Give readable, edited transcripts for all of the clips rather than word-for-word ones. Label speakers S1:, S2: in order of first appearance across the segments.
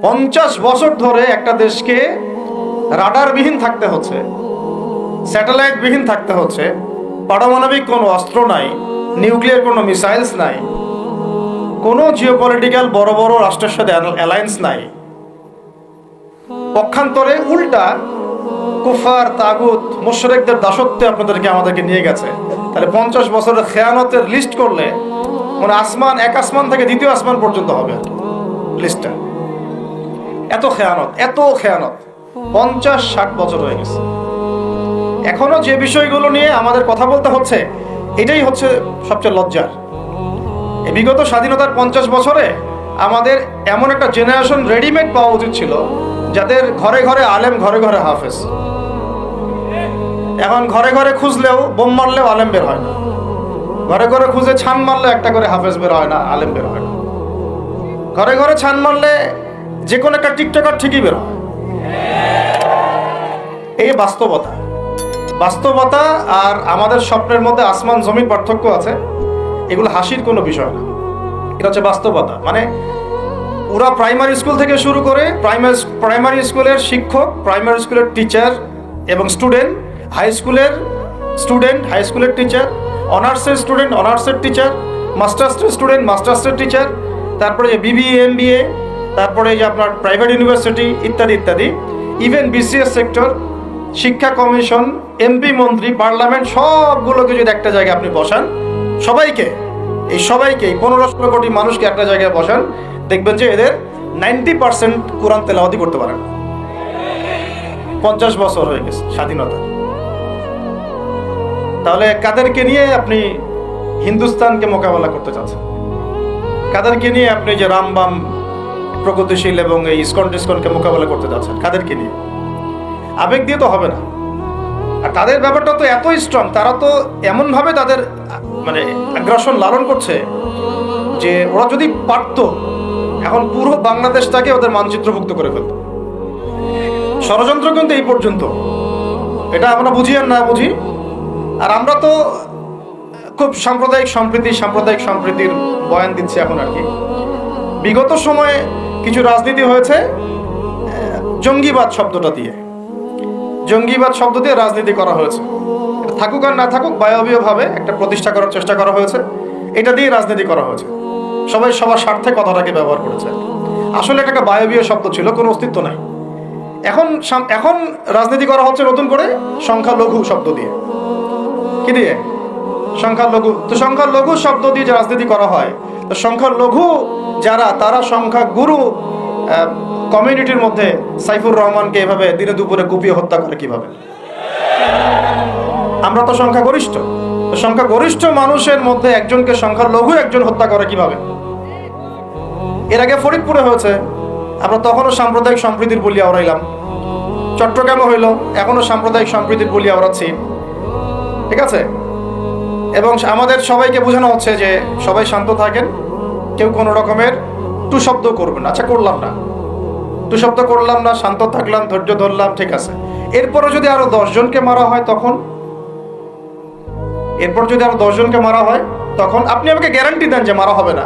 S1: 50 বছর ধরে একটা দেশকে রাডারবিহীন থাকতে হচ্ছে, স্যাটেলাইট বিহীন থাকতে হচ্ছে, পারমাণবিক কোনো অস্ত্র নাই, নিউক্লিয়ার কোনো মিসাইলস নাই, কোনো জিওপলিটিক্যাল বড় বড় রাষ্ট্রের সাথে অ্যালায়েন্স নাই। পক্ষান্তরে উল্টা কুফার, তাগুত, মুশরিকদের দাসত্বে আমাদেরকে নিয়ে গেছে। তাহলে 50 বছরের খেয়ানতের লিস্ট করলে মানে এক আসমান থেকে দ্বিতীয় আসমান পর্যন্ত হবে লিস্টটা। এত খেয়ানত 50-60 বছর হয়ে গেছে। এখনো যে বিষয়গুলো নিয়ে আমাদের কথা বলতে হচ্ছে, এটাই হচ্ছে সবচেয়ে লজ্জার। এই বিগত স্বাধীনতার 50 বছরে আমাদের এমন একটা জেনারেশন রেডিমেড পাওয়া উচিত ছিল, যাদের ঘরে ঘরে আলেম, ঘরে ঘরে হাফেজ। এখন ঘরে ঘরে খুঁজলেও, বোম মারলেও আলেম বের হয় না, ঘরে ঘরে খুঁজে ছান মারলে একটা করে হাফেজ বের হয় না, আলেম বের হয় না। ঘরে ঘরে ছান মারলে যে কোনো একটা টিকটকার ঠিকই বের হয়। এই বাস্তবতা আর আমাদের স্বপ্নের মধ্যে আসমান জমির পার্থক্য আছে। এগুলো হাসির কোনো বিষয় না, এটা হচ্ছে বাস্তবতা। মানে ওরা প্রাইমারি স্কুল থেকে শুরু করে প্রাইমারি স্কুলের শিক্ষক, প্রাইমারি স্কুলের টিচার এবং স্টুডেন্ট, হাই স্কুলের টিচার, অনার্সের স্টুডেন্ট, অনার্সের টিচার, মাস্টার্সের স্টুডেন্ট, মাস্টার্সের টিচার, তারপরে যে বিবিএ, এমবিএ, তারপরে যে আপনার প্রাইভেট ইউনিভার্সিটি ইত্যাদি ইত্যাদি, ইভেন বিসিএস সেক্টর, শিক্ষা কমিশন, এমপি, মন্ত্রী, পার্লামেন্ট, সবগুলোকে যদি একটা জায়গায় আপনি বসান, সবাইকে 15-16 কোটি মানুষকে একটা জায়গায় বসান, দেখবেন যে এদের 90% কোরআন তেলাওয়াতি করতে পারেন। 50 বছর হয়ে গেছে স্বাধীনতা। তাহলে কাদেরকে নিয়ে আপনি হিন্দুস্তানকে মোকাবেলা করতে চাচ্ছেন? কাদেরকে নিয়ে আপনি যে রামবাম, প্রগতিশীল এবং এই ইসকনকে মোকাবেলা করতে চাচ্ছেন? কাদেরকে নিয়ে? আবেগ দিয়ে তো হবে না। আর তাদের ব্যাপারটা তো এতই স্ট্রং, তারা তো এমনভাবে তাদের মানে আগ্রাসন লালন করছে যে ওরা যদি পারতো এখন পুরো বাংলাদেশটাকে ওদের মানচিত্রভুক্ত করে ফেলত। ষড়যন্ত্র কিন্তু এই পর্যন্ত, এটা আমরা বুঝি আর না বুঝি। আর আমরা তো খুব সাম্প্রদায়িক সম্প্রীতির বয়ান দিচ্ছি এখন আর কি। বিগত সময়ে কিছু রাজনীতি হয়েছে জঙ্গিবাদ শব্দ দিয়ে রাজনীতি করা হয়েছে। এটা থাকুক আর না থাকুক, বায়বীয়ভাবে একটা প্রতিষ্ঠা করার চেষ্টা করা হয়েছে, এটা দিয়ে রাজনীতি করা হয়েছে। সবাই সবার স্বার্থে কথাটাকে ব্যবহার করেছে। আসলে এটা একটা বায়বীয় শব্দ ছিল, কোনো অস্তিত্ব নাই। এখন রাজনীতি করা হচ্ছে নতুন করে সংখ্যালঘু শব্দ দিয়ে। কি দিয়ে? সংখ্যালঘু। তো সংখ্যালঘু শব্দ দিয়ে যে রাজনীতি করা হয়, তো সংখ্যালঘু যারা, তারা সংখ্যাগুরু কমিউনিটির মধ্যে সাইফুর রহমানকে এভাবে দিনে দুপুরে কুপিয়ে হত্যা করে কিভাবে? আমরা তো সংখ্যাগরিষ্ঠ। তো সংখ্যাগরিষ্ঠ মানুষের মধ্যে একজনকে সংখ্যালঘু একজন হত্যা করে কিভাবে? এর আগে ফরিদপুরে হয়েছে, আমরা তখনও সাম্প্রদায়িক সম্প্রীতির বলি আওড়াইলাম। চট্টগ্রামে হইল, এখনো সাম্প্রদায়িক সম্প্রীতির বলি আওড়াচ্ছি। ঠিক আছে? এবং আমাদের সবাইকে বোঝানো হচ্ছে যে সবাই শান্ত থাকেন, কেউ কোনো রকমের টু শব্দ করবেন। আচ্ছা, করলাম না, টু শব্দ করলাম না, শান্ত থাকলাম, ধৈর্য ধরলাম, ঠিক আছে। এরপরে যদি আরো 10 জনকে মারা হয় তখন আপনি আমাকে গ্যারান্টি দেন যে মারা হবে না।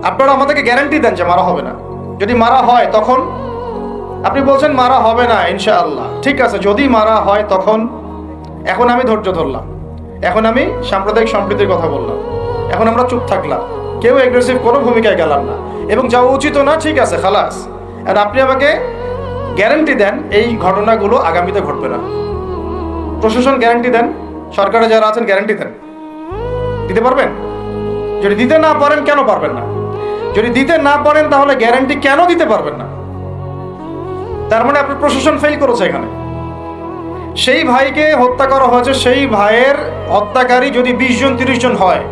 S1: আপনারা আমাদেরকে গ্যারান্টি দেন যে মারা হবে না। যদি মারা হয় তখন আপনি বলছেন মারা হবে না ইনশাআল্লাহ, ঠিক আছে। যদি মারা হয় তখন, এখন আমি ধৈর্য ধরলাম, এখন আমি সাম্প্রদায়িক সম্প্রীতির কথা বললাম, এখন আমরা চুপ থাকলাম, কেউ এগ্রেসিভ কোনো ভূমিকায় গেলাম না, এবং যাওয়া উচিত না, ঠিক আছে, খালাস। আর আপনি আমাকে গ্যারান্টি দেন এই ঘটনাগুলো আগামীতে ঘটবে না। প্রশাসন গ্যারান্টি দেন, সরকারে যারা আছেন গ্যারান্টি দেন। দিতে পারবেন? যদি দিতে না পারেন, কেন পারবেন না? যদি দিতে না পারেন, তাহলে গ্যারান্টি কেন দিতে পারবেন না? তার মানে আপনার প্রশাসন ফেল করেছে এখানে। সেই ভাইকে হত্যা করা হয়েছে, সেই ভাইয়ের হত্যাকারী যদি 20 জন 30 জন হয়,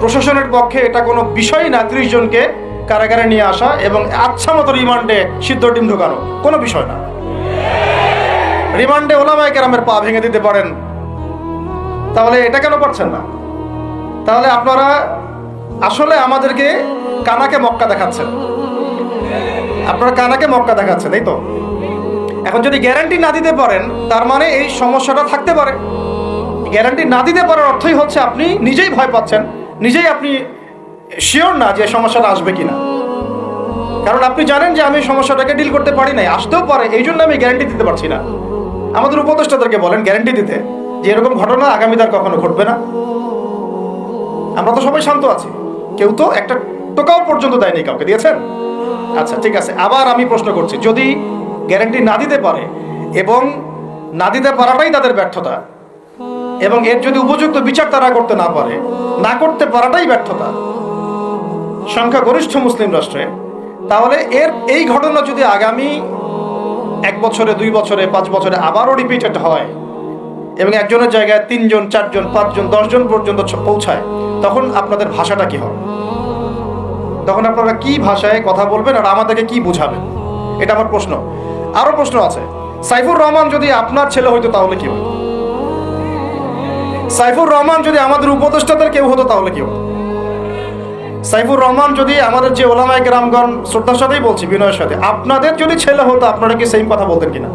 S1: প্রশাসনের পক্ষে এটা কোনো বিষয় না 30 জনকে কারাগারে নিয়ে আসা এবং আচ্ছা মতো রিমান্ডে সিদ্ধ ডিম ঢোকানো, কোনো বিষয় না। রিমান্ডে ওলামায়ে কেরামের পা ভেঙে দিতে পারেন, তাহলে এটা কেন পারছেন না? তাহলে আপনারা আসলে আমাদেরকে কানাকে মক্কা দেখাচ্ছেন। তাই তো? এখন যদি গ্যারান্টি না দিতে পারেন, তার মানে এই সমস্যাটা থাকতে পারে। গ্যারান্টি না দিতে পারার অর্থই হচ্ছে আপনি নিজেই ভয় পাচ্ছেন, নিজেই আপনি শিওর না যে সমস্যাটা আসবে কিনা। কারণ আপনি জানেন যে আমি সমস্যাটাকে ডিল করতে পারি নাই, আসতেও পারে, এই জন্য আমি গ্যারান্টি দিতে পারছি না। আমাদের উপদেষ্টাদেরকে বলেন গ্যারান্টি দিতে যে এরকম ঘটনা আগামীতে আর কখনো ঘটবে না। আমরা তো সবাই শান্ত আছি, কেউ তো একটা টোকাও পর্যন্ত দেয়নি, কাউকে দিয়েছেন? আচ্ছা ঠিক আছে, আবার আমি প্রশ্ন করছি, যদি গ্যারান্টি না দিতে পারে এবং না দিতে পারাটাই তাদের ব্যর্থতা, এবং এর যদি উপযুক্ত বিচার তারা করতে না পারে, না করতে পারাটাই ব্যর্থতা সংখ্যাগরিষ্ঠ মুসলিম রাষ্ট্রে, তাহলে এই ঘটনা যদি আগামী 1 বছরে, 2 বছরে, 5 বছরে আবারও রিপিটেড হয় এবং একজনের জায়গায় 3 জন, 4 জন, 5 জন, 10 জন পর্যন্ত পৌঁছায়, তখন আপনাদের ভাষাটা কি হবে? তখন আপনারা কি ভাষায় কথা বলবেন আর আমাদেরকে কি বুঝাবেন? এটা আমার প্রশ্ন। আরো প্রশ্ন আছে, সাইফুর রহমান যদি আপনার ছেলে হইতো তাহলে কি হতো? সাইফুর রহমান যদি আমাদের উপদেষ্টাদের কেউ হতো তাহলে কি হতো? সাইফুর রহমান যদি আমাদের যে ওলামায়ে কেরামগণ, শ্রদ্ধার সাথেই বলছি, বিনয়ের সাথে, আপনাদের যদি ছেলে হতো আপনারা কি সেম কথা বলতেন কিনা?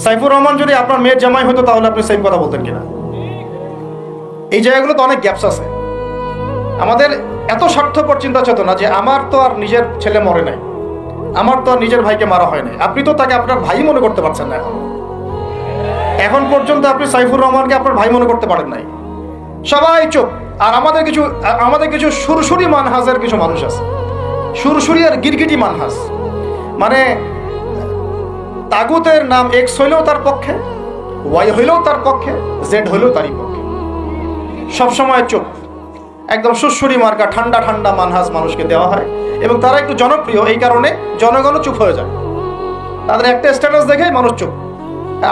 S1: সাইফুর রহমান যদি আপনার মেয়ের জামাই হতো তাহলে আপনি সেম কথা বলতেন কিনা? এই জায়গাগুলো তো অনেক গ্যাপস আছে। আমাদের এত স্বার্থপর চিন্তা চেতনা যে আমার তো আর নিজের ছেলে মরে নাই, আমার তো আর নিজের ভাইকে মারা হয় নাই, আপনি তো তাকে আপনার ভাই মনে করতে পারছেন না। এখন পর্যন্ত আপনি সাইফুর রহমানকে আপনার ভাই মনে করতে পারেন নাই। সবাই চুপ। আর আমাদের কিছু সুরসুরি মানহাজের কিছু মানুষ আছে, সুরসুরি আর গিরগিটি মানহাজ, মানে তাগুতের নাম এক্স হইলেও তার পক্ষে, ওয়াই হইলেও তার পক্ষে, জেড হইলেও তারই পক্ষে, সবসময় চুপ। একদম সুরসুরি মার্কা ঠান্ডা ঠান্ডা মানহাজ মানুষকে দেওয়া হয় এবং তারা একটু জনপ্রিয়, এই কারণে জনগণও চুপ হয়ে যায়। তাদের একটা স্ট্যাটাস দেখে মানুষ চুপ।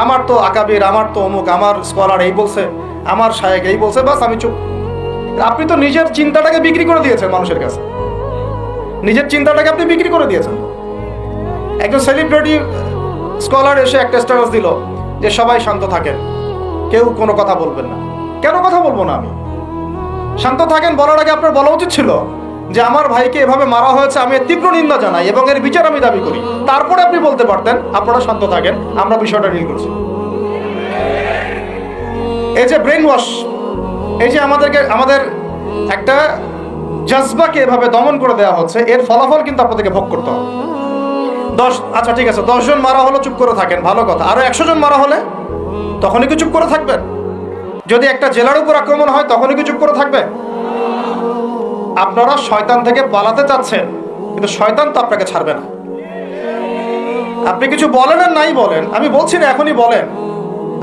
S1: আমার তো আকাবির, আমার তো অমুক, আমার স্কলার এই বলছে, আমার শায়েক এই বলছে, বাস আমি চুপ। আপনি তো নিজের চিন্তাটাকে বিক্রি করে দিয়েছেন মানুষের কাছে, নিজের চিন্তাটাকে আপনি বিক্রি করে দিয়েছেন। একজন সেলিব্রিটি স্কলার এসে একটা স্ট্যাটাস দিল যে সবাই শান্ত থাকেন, কেউ কোনো কথা বলবেন না। কেন কথা বলবো না আমি? শান্ত থাকেন বলার আগে আপনার বলা উচিত ছিল যে আমার ভাইকে এভাবে মারা হয়েছে, আমি এর তীব্র নিন্দা জানাই এবং এর বিচার আমি দাবি করি। তারপরে আপনি বলতে পারতেন আপনারা শান্ত থাকেন, আমরা বিষয়টা ডিল করছি। এই যে ব্রেন ওয়াশ, এই যে আমাদের একটা জজবাকে এভাবে দমন করে দেওয়া হচ্ছে, এর ফলাফল কিন্তু আপনাদেরকে ভোগ করতে হবে। আচ্ছা ঠিক আছে, 10 জন মারা হলো, চুপ করে থাকেন, ভালো কথা। আরো 100 জন মারা হলে তখনই কি চুপ করে থাকবেন? যদি একটা জেলার উপর আক্রমণ হয় তখনই কি চুপ করে থাকবে? আপনারা শয়তান থেকে পালাতে চাচ্ছেন, কিন্তু শয়তান তো আপনাকে ছাড়বে না। আপনি কিছু বলেন আর নাই বলেন, আমি বলছি না এখনই বলেন,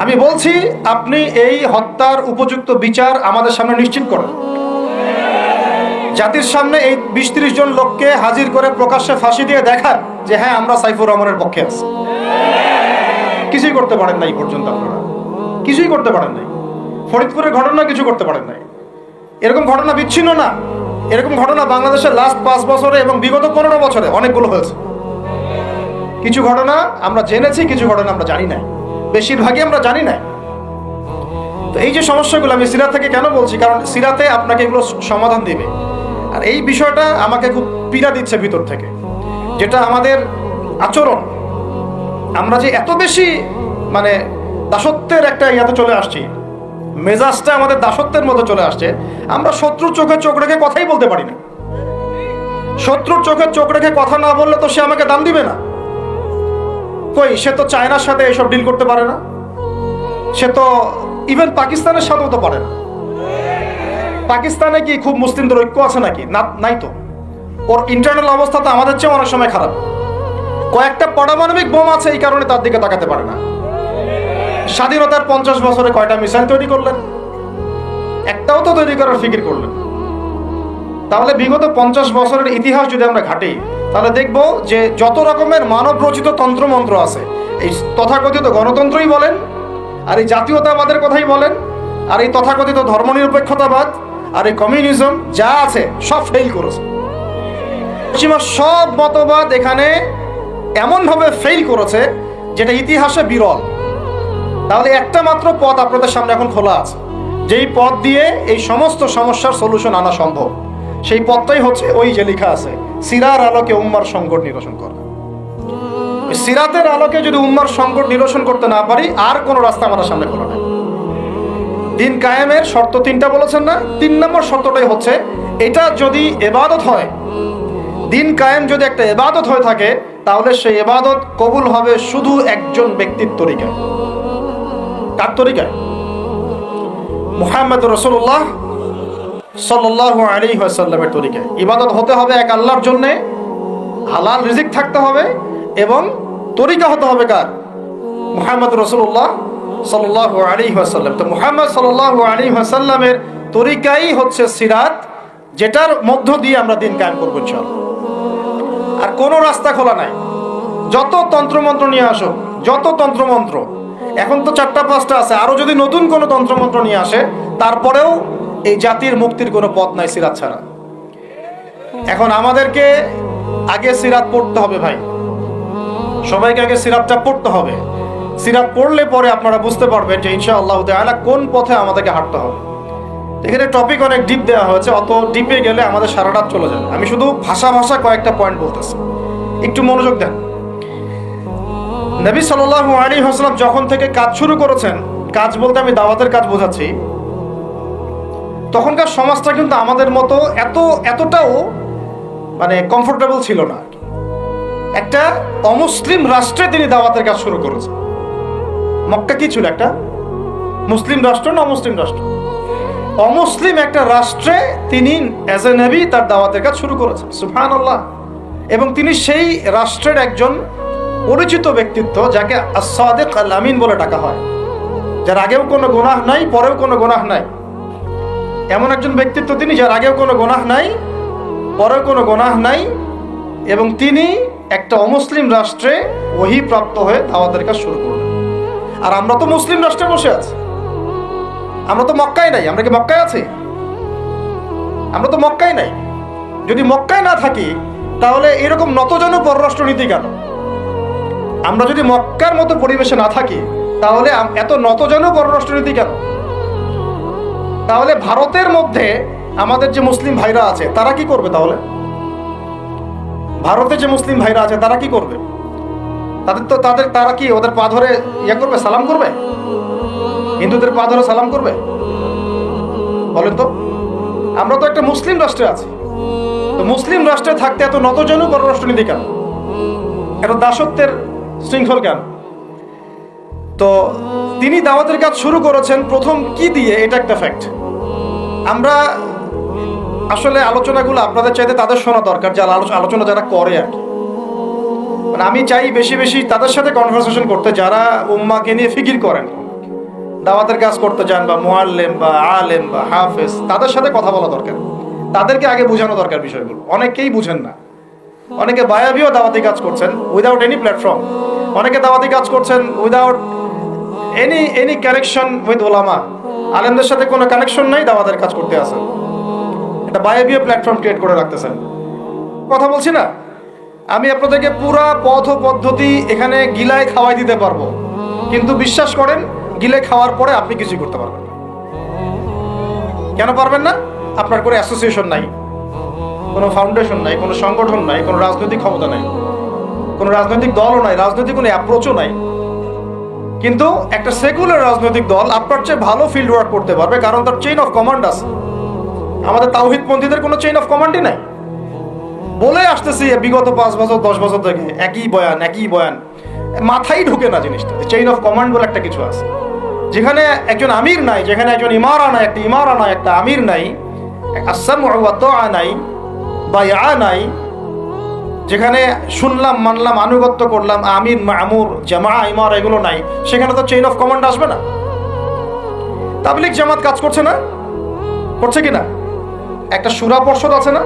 S1: আমি বলছি আপনি এই হত্যার উপযুক্ত বিচার আমাদের সামনে নিশ্চিত করেন। জাতির সামনে এই 20-30 জন লোককে হাজির করে প্রকাশ্যে ফাঁসি দিয়ে দেখান যে হ্যাঁ আমরা সাইফুর রহমানের পক্ষে আছি। কিছুই করতে পারেন নাই পর্যন্ত, আপনারা কিছুই করতে পারেন নাই। ফরিদপুরের ঘটনা কিছু করতে পারেন নাই। এরকম ঘটনা বিচ্ছিন্ন না, এরকম ঘটনা বাংলাদেশের লাস্ট 5 বছরে এবং বিগত 15 বছরে অনেকগুলো হয়েছে। কিছু ঘটনা আমরা জেনেছি, কিছু ঘটনা আমরা জানি না, বেশিরভাগই আমরা জানি না। তো এই যে সমস্যাগুলো আমি সিরাত থেকে কেন বলছি, কারণ সিরাতে আপনাকে এগুলো সমাধান দিবে। আর এই বিষয়টা আমাকে খুব পীড়া দিচ্ছে ভিতর থেকে, যেটা আমাদের আচরণ, আমরা যে এত বেশি মানে দাসত্বের একটা ইয়াতে চলে আসছি, মেজাজটা আমাদের দাসত্বের মধ্যে চলে আসছে। আমরা শত্রুর চোখে চোখ রেখে কথাই বলতে পারি না। শত্রুর চোখে চোখ রেখে কথা না বললে তো সে আমাকে দাম দিবে না। কই, সে তো চায়নার সাথে এসব ডিল করতে পারে না, সে তো ইভেন পাকিস্তানের সাথেও তো পারে না। পাকিস্তানে কি খুব মুসলিমদের ঐক্য আছে নাকি? নাই তো। ওর ইন্টারনাল অবস্থা তো আমাদের চেয়ে অনেক সময় খারাপ। কয়েকটা পারমাণবিক বোম আছে, এই কারণে তার দিকে তাকাতে পারে না। স্বাধীনতার 50 বছরে কয়টা মিসাইল তৈরি করলেন? একটাও তো তৈরি করার ফিকির করলেন। তাহলে বিগত 50 বছরের ইতিহাস যদি আমরা ঘাঁটি, তাহলে দেখব যে যত রকমের মানব রচিত তন্ত্রমন্ত্র আছে, এই তথাকথিত গণতন্ত্রই বলেন, আর এই জাতীয়তাবাদের কথাই বলেন, আর এই তথাকথিত ধর্মনিরপেক্ষতাবাদ, আর এই কমিউনিজম যা আছে সব ফেল করেছে। পশ্চিমার সব মতবাদ এখানে এমনভাবে ফেল করেছে যেটা ইতিহাসে বিরল। তাহলে একটা মাত্র পথ আপনাদের সামনে এখন খোলা আছে, যেই পথ দিয়ে এই সমস্ত সমস্যার সলিউশন আনা সম্ভব। সেই পথটাই হচ্ছে ওই যে লেখা আছে, সিরার আলোকে উম্মার সংকট নিরসন করা। সিরাতের আলোকে যদি উম্মার সংকট নিরসন করতে না পারি, আর কোনো রাস্তা আমাদের সামনে খোলা নেই। দিন কায়েমের শর্ত 3টা বলেছেন না? 3 নম্বর শর্তটাই হচ্ছে এটা যদি ইবাদত হয়, দিন কায়েম যদি একটা ইবাদত হয়ে থাকে, তাহলে সেই ইবাদত কবুল হবে শুধু একজন ব্যক্তির তরিকায়। কার তরিকায়? মুহাম্মদ রাসূলুল্লাহ সাল্লাল্লাহু আলাইহি ওয়াসাল্লামের তরিকায়। ইবাদত হতে হবে এক আল্লাহর জন্য, হালাল রিজিক থাকতে হবে, এবং তরিকা হতে হবে কার? মুহাম্মদ রাসূলুল্লাহ সাল্লাল্লাহু আলাইহি ওয়াসাল্লাম। তো মুহাম্মদ সাল্লাল্লাহু আলাইহি ওয়াসাল্লামের তরিকাই হচ্ছে সিরাত, যেটার মধ্য দিয়ে আমরা দিন কায়েম করব ইনশাআল্লাহ। আর কোনো রাস্তা খোলা নাই। যত তন্ত্রমন্ত্র নিয়ে আসো, যত তন্ত্রমন্ত্র, এখন তো 4টা-5টা আছে, আরো যদি নতুন কোনো তন্ত্রমন্ত্র নিয়ে আসে, তারপরেও এই জাতির মুক্তির কোনো পথ নাই সিরাত ছাড়া। এখন আমাদেরকে আগে সিরাত পড়তে হবে ভাই, সবাইকে আগে সিরাতটা পড়তে হবে। সিরাত পড়লে পরে আপনারা বুঝতে পারবেন যে ইনশাআল্লাহ তাআলা কোন পথে আমাদেরকে হাঁটতে হবে। এখানে টপিক অনেক ডিপ দেওয়া হয়েছে, অত ডিপে গেলে আমাদের সারা রাত চলে যাবে। আমি শুধু ভাষা কয়েকটা পয়েন্ট বলতেছি, একটু মনোযোগ দেন। নবী সাল্লাল্লাহু আলাইহি ওয়াসাল্লাম যখন থেকে কাজ শুরু করেছেন, কাজ বলতে আমি দাওয়াতের কাজ বোঝাচ্ছি, তখনকার সমাজটা কিন্তু আমাদের মতো এতটাও মানে কমফোর্টেবল ছিল না। একটা অমুসলিম রাষ্ট্রে তিনি দাওয়াতের কাজ শুরু করেছেন। মক্কা কি ছিল? একটা মুসলিম রাষ্ট্র না অমুসলিম রাষ্ট্র? অমুসলিম একটা রাষ্ট্রে তিনি অ্যাজ এ নবী তার দাওয়াতের কাজ শুরু করেছেন। সুবহানাল্লাহ। এবং তিনি সেই রাষ্ট্রের একজন পরিচিত ব্যক্তিত্ব, যাকে আস-সাদিক আল-আমিন বলে ডাকা হয়, যার আগেও কোনো গুনাহ নাই, পরেও কোনো গুনাহ নাই। এমন একজন ব্যক্তিত্ব তিনি, যার আগেও কোনো গুনাহ নাই, পরেও কোনো গুনাহ নাই, এবং তিনি একটা অমুসলিম রাষ্ট্রে ওহী প্রাপ্ত হয়ে দাওয়াতের কাজ শুরু করলেন। আর আমরা তো মুসলিম রাষ্ট্রে বসে আছি, আমরা তো মক্কায় নাই। আমরা কি মক্কায় আছি? আমরা তো মক্কায় নাই। যদি মক্কায় না থাকি, তাহলে এরকম নতজানু পররাষ্ট্রনীতি কেন? আমরা যদি মক্কার মতো পরিবেশে না থাকি, তাহলে এত নতজানু পররাষ্ট্রনীতি কেন? তাহলে ভারতের মধ্যে আমাদের যে মুসলিম ভাইরা আছে, তারা কি করবে? তাহলে ভারতে যে মুসলিম ভাইরা আছে, তারা কি করবে? তারা কি ওদের পা ধরে ইয়ে করবে, সালাম করবে? হিন্দুদের পা ধরে সালাম করবে? বলেন তো। আমরা তো একটা মুসলিম রাষ্ট্রে আছি, তো মুসলিম রাষ্ট্রে থাকতে এত নতজানু পররাষ্ট্রনীতি কেন? এত দাসত্বের শৃঙ্খল কেন? তো তিনি দাওয়াতের কাজ শুরু করেছেন প্রথম কি দিয়ে, এটা একটা ফ্যাক্ট। আমরা আসলে আলোচনাগুলো আপনাদের চাইতে তাদের শোনা দরকার, যারা আলোচনা যারা করে আর কি। মানে আমি চাই বেশি বেশি তাদের সাথে কনভারসেশন করতে, যারা উম্মাকে নিয়ে ফিকির করেন, দাওয়াতের কাজ করতে চান, বা মুআল্লিম বা আলেম বা হাফেজ, তাদের সাথে কথা বলা দরকার। তাদেরকে আগে বোঝানো দরকার বিষয়গুলো। অনেকেই বুঝেন না। অনেকে বায়াবিও দাওয়াতি কাজ করছেন উইদাউট এনি প্ল্যাটফর্ম। অনেকে দাওয়াতি কাজ করছেন উইদাউট এনি কানেকশন উইথ ওলামা। আলেমদের সাথে কোনো কানেকশন নাই, দাওয়াতের কাজ করতে আসেন। এটা বায়াবিও প্ল্যাটফর্ম ক্রিয়েট করে রাখতেছেন। কথা বলছি না? আমি আপনাদেরকে পুরা পথ পদ্ধতি এখানে গিলায় খাওয়াই দিতে পারবো, কিন্তু বিশ্বাস করেন, গিলে খাওয়ার পরে আপনি কিছু করতে পারবেন না। কেন পারবেন না? আপনার কোনো অ্যাসোসিয়েশন নাই, কোনো ফাউন্ডেশন নাই, কোনো সংগঠন নাই, কোনো রাজনৈতিক ক্ষমতা নাই, কোনো রাজনৈতিক দলও নাই, রাজনৈতিক কোনো অ্যাপ্রোচও নাই। কিন্তু একটা সেকুলার রাজনৈতিক দল আপনার চেয়ে ভালো ফিল্ড ওয়ার্ক করতে পারবে, কারণ তার চেইন অফ কমান্ড আছে। আমাদের তাওহীদপন্থীদের কোনো চেইন অফ কমান্ডই নাই। বলে আসতেছি বিগত 5 বছর 10 বছর থেকে একই বয়ান, মাথায় ঢুকে না জিনিসটা। চেইন অফ কমান্ড বলে একটা কিছু আছে, যেখানে একজন আমির নাই, যেখানে একজন ইমারা নাই, একটা আমির নাই, আসসামউ ওয়া তাআ নাই, বায়আ নাই, যেখানে শুনলাম, মানলাম, আনুগত্য করলাম, আমির, মামুর, জামা, ইমারা এগুলো নাই, সেখানে তো চেইন অফ কমান্ড আসবে না। তাবলীগ জামাত কাজ করছে না? করছে কিনা? একটা শুরা পর্ষদ আছে না?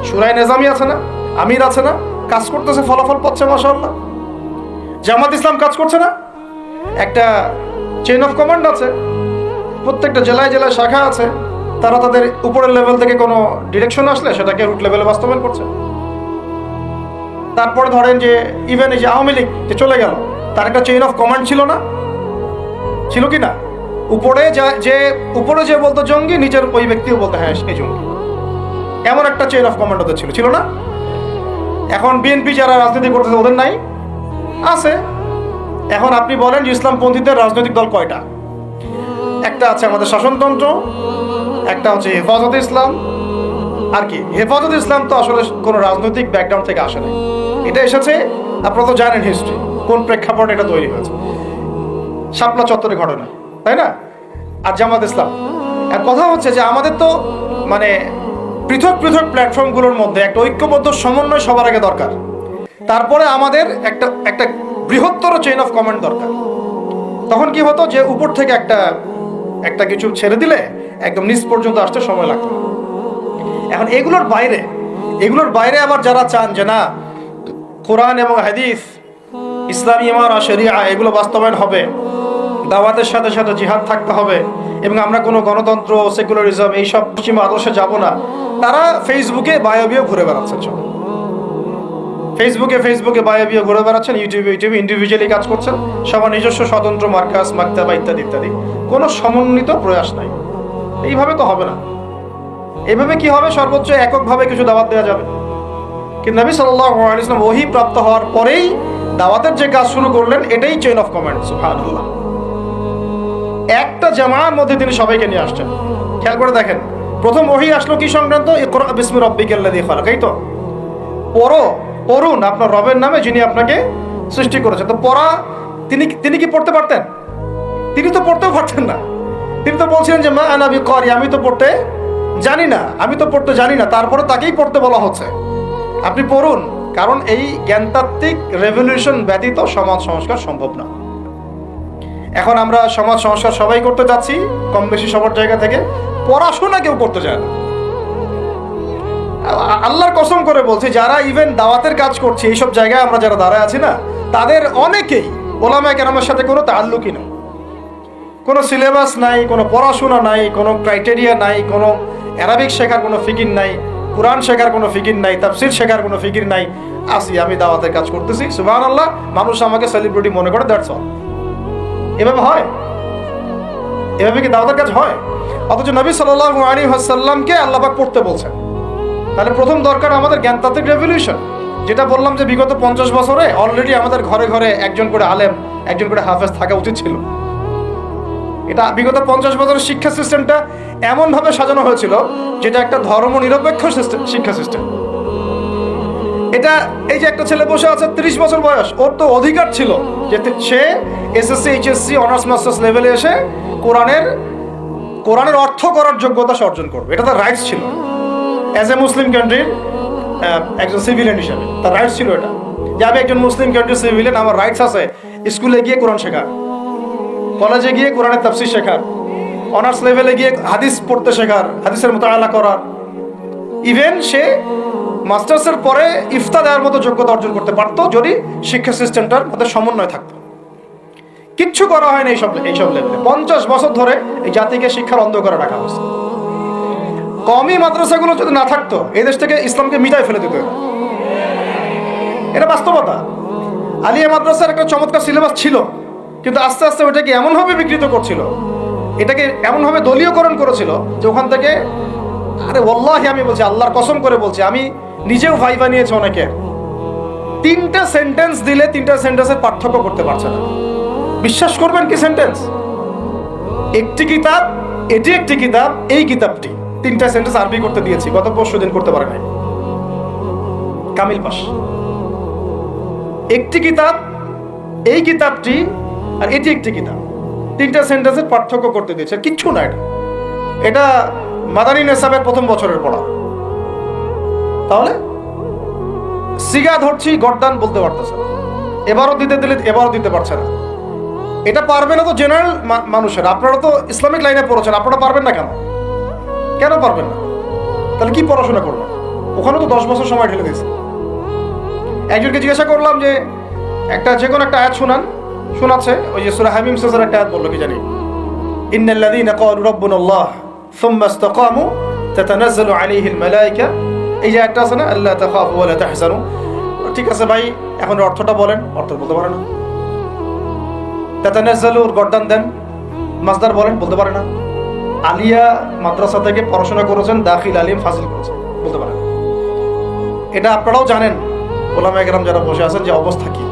S1: শুরায়ে নিজামি আছে না? আমির আছে না? কাজ করতেছে, ফলাফল পাচ্ছে, মাশাআল্লাহ। জামাত ইসলাম কাজ করছে না? একটা চেইন অফ কমান্ড আছে, প্রত্যেকটা জেলায় জেলায় শাখা আছে, তারা তাদের উপরের লেভেল থেকে কোনো ডিরেকশন আসলে সেটাকে রুট লেভেলে বাস্তবায়ন করছে। তারপরে ধরেন যে ইভেন এই যে আওয়ামী লীগ যে চলে গেল, তার একটা চেইন অফ কমান্ড ছিল না? ছিল কি না? উপরে যে বলতো জঙ্গি, নিচের ওই ব্যক্তিও বলতো হ্যাঁ এই জঙ্গি। এমন একটা চেইন অফ কমান্ড ওদের ছিল না? এখন বিএনপি যারা রাজনীতি করতেছে, ওদের নাই? আছে। এখন আপনি বলেন যে ইসলামপন্থীদের রাজনৈতিক দল কয়টা? একটা আছে আমাদের শাসনতন্ত্র, একটা হচ্ছে হেফাজতে ইসলাম, আর কি হেফাজত ইসলাম তো আসলে কোনো রাজনৈতিক ব্যাকগ্রাউন্ড থেকে আসে না, এটা এসেছে আপনারা তো জানেন হিস্ট্রি, কোন প্রেক্ষাপটে এটা তৈরি হয়েছে, শাপলা চত্বরে ঘটনা, তাই না? আর জামাত ইসলাম, আর কথা হচ্ছে যে আমাদের তো মানে পৃথক পৃথক প্ল্যাটফর্মগুলোর মধ্যে একটা ঐক্যবদ্ধ সমন্বয় সবার আগে দরকার, তারপরে আমাদের একটা একটা বৃহত্তর চেইন অফ কমান্ড দরকার। তখন কি হতো যে উপর থেকে একটা একটা কিছু ছেড়ে দিলে একদম নিচ পর্যন্ত আসতে সময় লাগতো। এখন এগুলোর বাইরে আবার যারা চান যে না কোরআন এবং হাদিস, ইসলামী ইমারা, শরিয়া এগুলো বাস্তবায়ন হবে, দাওয়াতের সাথে সাথে জিহাদ থাকতে হবে, এবং আমরা কোনো গণতন্ত্র, সেকুলারিজম এইসব পশ্চিমা আদর্শে যাব না, তারা ফেসবুকে বায়োবিও ঘুরে বেড়াচ্ছেন। সব ফেসবুকে বায়োবিও ঘুরে বেড়াচ্ছেন, ইউটিউবে ইন্ডিভিজুয়ালি কাজ করছেন, সবার নিজস্ব স্বতন্ত্র মার্কাস, মাকতাবা ইত্যাদি ইত্যাদি, কোনো সমন্বিত প্রয়াস নাই। এইভাবে তো হবে না। এইভাবে কি হবে? সর্বোচ্চ এককভাবে কিছু দাওয়াত দেওয়া যাবে, কিন্তু নবী সাল্লাল্লাহু আলাইহি ওয়াসাল্লাম ওহী প্রাপ্ত হওয়ার পরেই দাওয়াতের যে কাজ শুরু করলেন, এটাই চেইন অফ কমান্ড। সুবহানাল্লাহ। একটা জামাআর মধ্যে তিনি সবাইকে নিয়ে আসছেন। খেয়াল করে দেখেন, প্রথম ওহী আসলো কি সংক্রান্ত? ইকরা বিসমি রাব্বিকাল্লাযী খালাক। এই তো পড়ুন আপনার রবের নামে যিনি আপনাকে সৃষ্টি করেছেন। তো পড়া, তিনি কি পড়তে পারতেন? তিনি তো পড়তেও পারতেন না। তিনি তো বলছিলেন যে মা আনা বিকারি, আমি তো পড়তে জানি না, তারপরে তাকেই পড়তে বলা হচ্ছে, আপনি পড়ুন। কারণ এই জ্ঞানতাত্ত্বিক রেভলিউশন ব্যতীত সমাজ সংস্কার সম্ভব না। এখন আমরা সমাজ সংস্কার সবাই করতে যাচ্ছি, কম বেশি সবার জায়গা থেকে, পড়াশোনা কেউ করতে চায় না। আল্লাহর কসম করে বলছি, যারা ইভেন দাওয়াতের কাজ করছে এইসব জায়গায় আমরা যারা দাঁড়ায় আছি না, তাদের অনেকেই ওলামায়ে কেরামের সাথে কোনো তাআল্লুকই নেই, কোনো সিলেবাস নাই, কোনো পড়াশোনা নাই, কোনো ক্রাইটেরিয়া নাই, কোনো অ্যারাবিক শেখার কোনো ফিকির নাই, কোরআন শেখার কোনো ফিকির নাই, তাফসির শেখার কোনো ফিকির নাই। আমি দাওয়াতের কাজ করতেছি, সুবহানাল্লাহ, মানুষ আমাকে সেলিব্রিটি মনে করে, দ্যাটস অল। এভাবে হয়? এভাবে কি দাওয়াতের কাজ হয়? অথচ নবী সাল্লাল্লাহু আলাইহি ওয়াসাল্লামকে আল্লাহ পাক পড়তে বলছেন। তাহলে প্রথম দরকার আমাদের জ্ঞানতাত্ত্বিক রেভলিউশন, যেটা বললাম যে বিগত 50 বছরে অলরেডি আমাদের ঘরে ঘরে একজন করে আলেম, একজন করে হাফেজ থাকা উচিত ছিল। এটা বিগত 50 বছরের শিক্ষা সিস্টেমটা এমনভাবে সাজানো হয়েছিল যেটা একটা ধর্ম নিরপেক্ষ শিক্ষা সিস্টেম। এটা এই যে একটা ছেলে বসে আছে 30 বছর বয়স, ওর তো অধিকার ছিল যে সে এসএসসি, এইচএসসি, অনার্স মাস্টার্স লেভেলে এসে কোরআনের অর্থ করার যোগ্যতা সে অর্জন করবে। এটা তার রাইটস ছিল অ্যাজ এ মুসলিম কান্ট্রির একজন সিভিলিয়ান হিসাবে। তার রাইটস ছিল এটা, যে আমি একজন মুসলিম কান্ট্রির সিভিলিয়ান, আমার রাইটস আছে স্কুলে গিয়ে কোরআন শেখার, কলেজে গিয়ে কোরআনের তাফসীর শেখার, অনার্স লেভেলে গিয়ে হাদিস পড়তে শেখার, হাদিসের মুতাআলা করার। ইভেন সে মাস্টার্সের পরে ইফতা দেওয়ার মতো যোগ্যতা অর্জন করতে পারতো যদি শিক্ষা সিস্টেমটার মধ্যে সমন্বয় থাকতো। কিচ্ছু করা হয় না এইসব লেভেলে। 50 বছর ধরে এই জাতিকে শিক্ষার অন্ধকারে রাখা হয়েছে। কওমি মাদ্রাসাগুলো যদি না থাকতো, এই দেশ থেকে ইসলামকে মিটায় ফেলে দিত। এটা বাস্তবতা। আলিয়া মাদ্রাসার একটা চমৎকার সিলেবাস ছিল, কিন্তু আস্তে আস্তে ওটাকে এমনভাবে বিকৃত করছিল, এটাকে এমনভাবে দলীয়করণ করেছিল যে ওখান থেকে, আরে ওয়াল্লাহি আমি বলছি, আল্লাহর কসম করে বলছি, আমি নিজেও ভাই বানিয়েছি অনেকে, 3টা সেন্টেন্স দিলে 3টা সেন্টেন্সের পার্থক্য করতে পারছে না। বিশ্বাস করবেন কি সেন্টেন্স? একটি কিতাব, এটি একটি কিতাব, এই কিতাবটি 3টা সেন্টেন্স আরবি করতে দিয়েছি, গত পরশুদিন করতে পারে নাই, কামিল পাস। একটি কিতাব, এই কিতাবটি, আর এটি একটি কিতাব, 3টা সেন্টেন্সের পার্থক্য করতে দিয়েছে। কিচ্ছু না এটা মাদানী নেসাবের প্রথম বছরের পড়া। তাহলে সিগা ধরছি, গর্দান বলতে পারতেছে না, এবারও দিতে দিলে এবারও দিতে পারছে না। এটা পারবে না তো জেনারেল মানুষের। আপনারা তো ইসলামিক লাইনে পড়েছেন, আপনারা পারবেন না কেন পারবেন না? তাহলে কি পড়াশোনা করবেন? ওখানে তো 10 বছর সময় ঢেলে দিয়েছে। একজনকে জিজ্ঞাসা করলাম যে যে কোনো একটা আয়াত শোনাচ্ছে, ওই যে সূরা হামিম সুরার একটা আয়াত বললো কি জানি, ইন্নাল্লাযীনা ক্বালু রাব্বুনাল্লাহ সুম্মা ইসতাকামু তাতানাজ্জালু আলাইহিল মালায়েকা, এই যে একটা আছে না, আল্লা তাখাফু ওয়া লা তাহজানু। ঠিক আছে ভাই, এখন অর্থটা বলেন। অর্থ বলতে পারে না। তাতানাজ্জালুর গর্দান দেন, মাসদার বলেন, বলতে পারে না। আলিয়া মাদ্রাসা থেকে পড়াশোনা করেছেন, দাখিল আলিম ফাজিল করেছেন, বলতে পারেন। এটা আপনারাও জানেন, ওলামায়ে কেরাম যারা বসে আছেন, যে অবস্থা কি।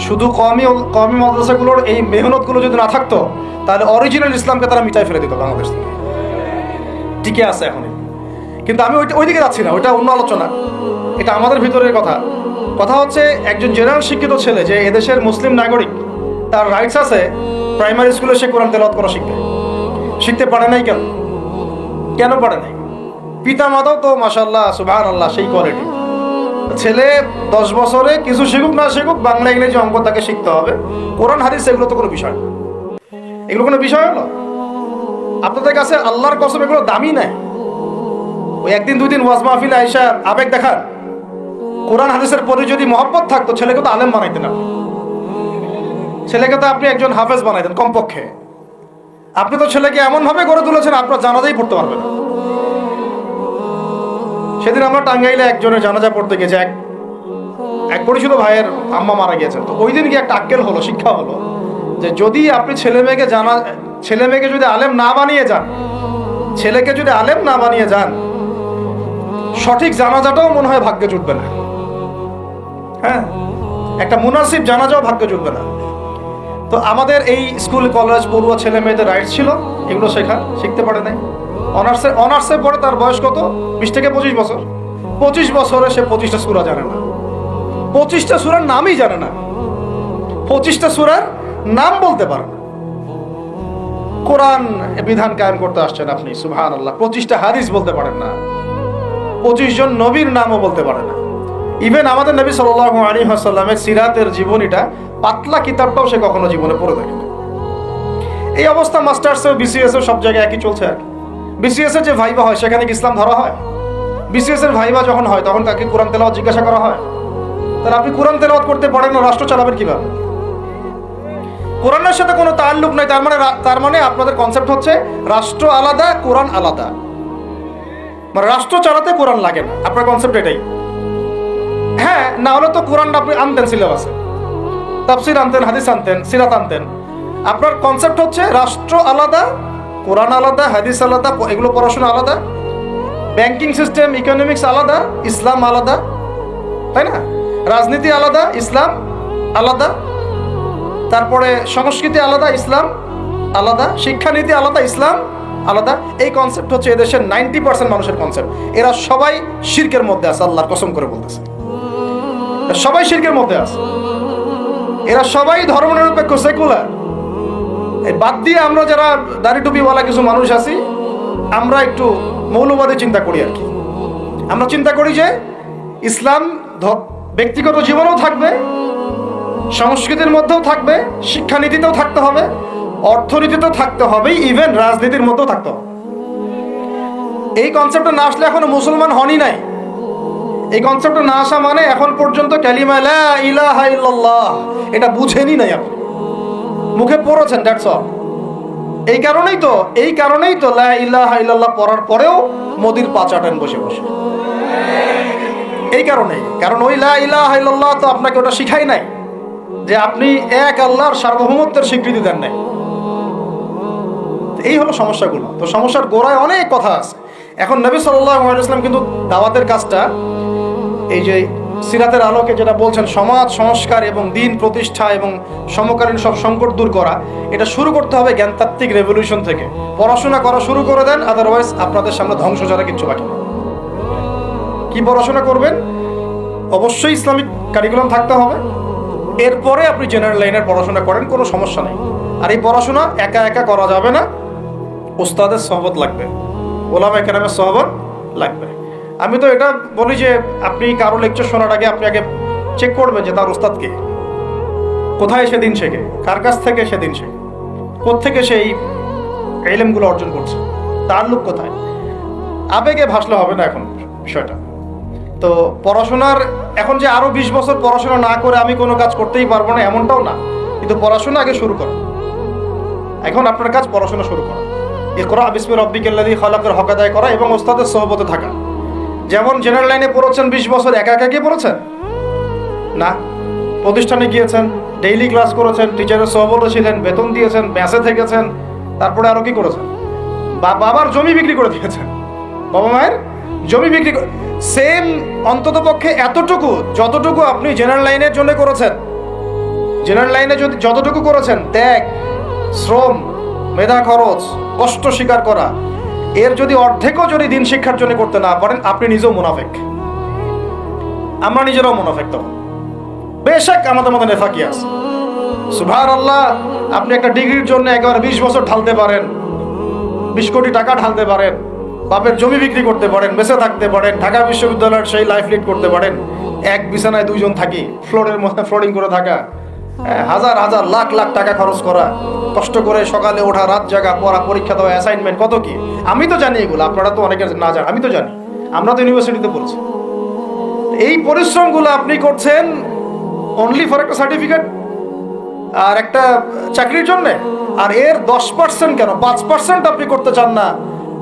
S1: শুধু কওমি মাদ্রাসাগুলোর এই মেহনতগুলো যদি না থাকতো, তাহলে অরিজিনাল ইসলামকে তারা মিটাই ফেলে দিত বাংলাদেশ থেকে। টিকে আছে এখন। কিন্তু আমি ওইদিকে যাচ্ছি না, ওইটা অন্য আলোচনা, এটা আমাদের ভিতরের কথা। কথা হচ্ছে একজন জেনারেল শিক্ষিত ছেলে যে এদেশের মুসলিম নাগরিক, তার রাইটস আছে প্রাইমারি স্কুলে সে কোরআন তেলাওয়াত করা শিখতে পারে নাই। কেন পারে নাই? পিতা মাতাও তো মাশাআল্লাহ সুবহানাল্লাহ সেই কোয়ালিটি। ছেলে 10 বছরে কিছু শিখুক না শিখুক, বাংলা ইংরেজি অঙ্ক তাকে শিখতে হবে। কোরআন হাদিস এগুলো তো কোনো বিষয় না, এগুলো কোনো বিষয় হলো? আপনাদের কাছে আল্লাহর কসম এগুলো দামি নাই। ওই একদিন দুই দিন ওয়াজ মাহফিলে আইসা আবেগ দেখান। কোরআন হাদিসের প্রতি যদি মহব্বত থাকতো ছেলেকে তো আলেম বানাইতেন না, ছেলেকে তো আপনি একজন হাফেজ বানাইতেন কমপক্ষে। আপনি তো ছেলেকে এমন ভাবে গড়ে তুলেছেন আপনার জানাজাই পড়তে পারবেন না। সেদিন আমরা টাঙ্গাইলে একজনের জানাজা পড়তে গেছি, এক পরিচিত ভাইয়ের আম্মা মারা গিয়েছেন। তো ওই দিন কি একটা আক্কেল হলো, শিক্ষা হলো যে যদি আপনি ছেলে মেয়েকে যদি আলেম না বানিয়ে যান, ছেলেকে যদি আলেম না বানিয়ে যান, সঠিক জানাজাটাও মনে হয় ভাগ্যে জুটবে না। হ্যাঁ, একটা মুনাসিব জানাজাও ভাগ্যে জুটবে না। তো আমাদের এই স্কুল কলেজ পড়ুয়া ছেলে মেয়েদের রাইটস ছিল এগুলো শিখতে পারে নাই। অনার্সে পড়ে তার বয়স কত? 20 থেকে 25 বছর। 25 বছরে সে 25টা সূরা জানে না, 25টা সূরার নামই জানে না, 25টা সূরার নাম বলতে পারে না। কোরআন বিধান কায়েম করতে আসছেন আপনি, সুবহানাল্লাহ। 25টা হাদিস বলতে পারেন না, 25 জন নবীর নামও বলতে পারে না। ইভেন আমাদের নবী সাল্লাল্লাহু আলাইহি ওয়াসাল্লামের সিরাতের জীবনীটা, পাতলা কিতাবটাও সে কখনো জীবনে পড়ে দেখেনি। এই অবস্থা মাস্টার্সে, বিসিএসে সব জায়গায় একই চলছে আর কি। বিসিএস এর যে ভাইবা হয় সেখানে কি ইসলাম ধরা হয়? বিসিএস এর ভাইবা যখন হয় তখন তাকে কোরআন তেলাওয়াত জিজ্ঞাসা করা হয়? তাহলে আপনি কোরআন তেলাওয়াত করতে পারেন না, রাষ্ট্র চালাবেন কিভাবে? কোরআনের সাথে কোনো তাল্লুক নাই। তার মানে আপনাদের কনসেপ্ট হচ্ছে রাষ্ট্র আলাদা, কোরআন আলাদা। মানে রাষ্ট্র চালাতে কোরআন লাগে না, আপনার কনসেপ্ট এটাই। হ্যাঁ, না হলে তো কোরআন আপনি আনতেন সিলেবাসে, তাফসীর আনতেন, হাদিস আনতেন, সিরাত আনতেন। আপনার কনসেপ্ট হচ্ছে রাষ্ট্র আলাদা, কোরআন আলাদা, হাদিস আলাদা, এগুলো পড়াশোনা আলাদা, ব্যাংকিং সিস্টেম, ইকোনমিক্স আলাদা, ইসলাম আলাদা, তাই না? রাজনীতি আলাদা, ইসলাম আলাদা, তারপরে সংস্কৃতি আলাদা, ইসলাম আলাদা, শিক্ষানীতি আলাদা, ইসলাম আলাদা। এই কনসেপ্ট হচ্ছে এদেশের 90% মানুষের কনসেপ্ট। এরা সবাই শিরকের মধ্যে আছে, আল্লাহর কসম করে বলতেছে, সবাই শিরকের মধ্যে আছে। এরা সবাই ধর্মনিরপেক্ষ, সেকুলার। বাদ দিয়ে আমরা যারা দাড়ি টুপিওয়ালা কিছু মানুষ আছি, আমরা একটু মৌলবাদী চিন্তা করি আর কি। আমরা চিন্তা করি যে ইসলাম ব্যক্তিগত জীবনেও থাকবে, সংস্কৃতির মধ্যেও থাকবে, শিক্ষানীতিতেও থাকতে হবে, অর্থনীতিতেও থাকতে হবে, ইভেন রাজনীতির মধ্যেও থাকতে হবে। এই কনসেপ্টে না আসলে এখনো মুসলমান হনই নাই। এই কনসেপ্টে না আসা মানে এখন পর্যন্ত কালিমা লা ইলাহা ইল্লাল্লাহ এটা বুঝেনি নাই, আপনি মুখে পড়েছেন, দ্যাটস অল। এই কারণেই তো লা ইলাহা ইল্লাল্লাহ পড়ার পরেও মোদির পা চাটেন বসে বসে। এই কারণেই, কারণ ওই লা ইলাহা ইল্লাল্লাহ তো আপনাকে ওটা শিখাই নাই যে আপনি এক আল্লাহর সার্বভৌমত্বের স্বীকৃতি দেন নাই। এই হলো সমস্যাগুলো। তো সমস্যার গোড়ায় অনেক কথা আছে। এখন নবী সাল্লাল্লাহু আলাইহি ওয়াসাল্লাম কিন্তু দাওয়াতের কাজটা, এই যে সিরাতের আলোকে যেটা বলছেন, সমাজ সংস্কার এবং দিন প্রতিষ্ঠা এবং সমকালীন সব সংকট দূর করা, এটা শুরু করতে হবে জ্ঞানতাত্ত্বিক রেভলিউশন থেকে। পড়াশোনা করা শুরু করে দেন, আদারওয়াইজ আপনাদের সামনে ধ্বংস ছাড়া কিচ্ছু বাকি নেই। কি পড়াশোনা করবেন? অবশ্যই ইসলামিক কারিকুলাম থাকতে হবে। এরপরে আপনি জেনারেল লাইনের পড়াশোনা করেন, কোনো সমস্যা নেই। আর এই পড়াশোনা একা একা করা যাবে না, উস্তাদের সহবত লাগবে, ওলামা কেরামের সহবত লাগবে। আমি তো এটা বলি যে আপনি কারো লেকচার শোনার আগে আপনি আগে চেক করবেন যে তার উস্তাদ কে, কোথায় সেদিন শেখে, কার কাছ থেকে সেদিন শেখে, কোত্থেকে সেই ইলমগুলো অর্জন করছে, তার লোক কোথায়। আবেগে ভাসলে হবে না এখন বিষয়টা। তো পড়াশোনার এখন যে আরো 20 বছর পড়াশোনা না করে আমি কোনো কাজ করতেই পারবো না এমনটাও না, কিন্তু পড়াশোনা আগে শুরু করো। এখন আপনার কাজ পড়াশোনা শুরু করা, ইকরা বিসমি রাব্বিকাল্লাযী খালাকের হক আদায় করা এবং ওস্তাদের সহবতে থাকা। যেমন জেনারেল লাইনে পড়েছেন 20 বছর, একা একা কি পড়েছেন? না, প্রতিষ্ঠানে গিয়েছেন, ডেইলি ক্লাস করেছেন, টিচারের সহবতে ছিলেন, বেতন দিয়েছেন, ব্যাসে থেকেছেন, তারপরে আরো কি করেছেন? বাবার জমি বিক্রি করে দিয়েছেন, বাবা মায়ের জমি বিক্রি করে। সেম অন্তত পক্ষে এতটুকু যতটুকু আপনি জেনারেল লাইনের জন্য করেছেন, জেনারেল লাইনে যদি যতটুকু করেছেন, ত্যাগ, শ্রম, মেধা খরচ, কষ্ট স্বীকার করা, এর যদি অর্ধেকও যদি দিন শিক্ষার জন্য করতে না পারেন, আপনি নিজেও মুনাফিক, আমরা নিজেরাও মুনাফিক। তখন বেশক আমাদের মধ্যে নেফাকি আছে। সুবহানাল্লাহ, আপনি একটা ডিগ্রির জন্য একেবারে 20 বছর ঢালতে পারেন, 20 কোটি টাকা ঢালতে পারেন, বাপের জমি বিক্রি করতে পারেন, বেঁচে থাকতে পারেন, ঢাকা বিশ্ববিদ্যালয়ের সেই লাইফ লিড করতে পারেন, এক বিছানায় 2 জন থাকি, ফ্লোরের মধ্যে ফ্লোরিং করে থাকা, হাজার হাজার লাখ লাখ টাকা খরচ করা, কষ্ট করে সকালে ওঠা, রাত জাগা, পড়া, পরীক্ষা দেওয়া, অ্যাসাইনমেন্ট, কত কি। আমি তো জানি এগুলো, আপনারা তো অনেকে না জানেন, আমি তো জানি, আমরা তো ইউনিভার্সিটিতে পড়ছি। এই পরিশ্রমগুলো আপনি করছেন অনলি ফর একটা সার্টিফিকেট আর একটা চাকরির জন্য, আর এর 10% কেন 5% আপনি করতে চান না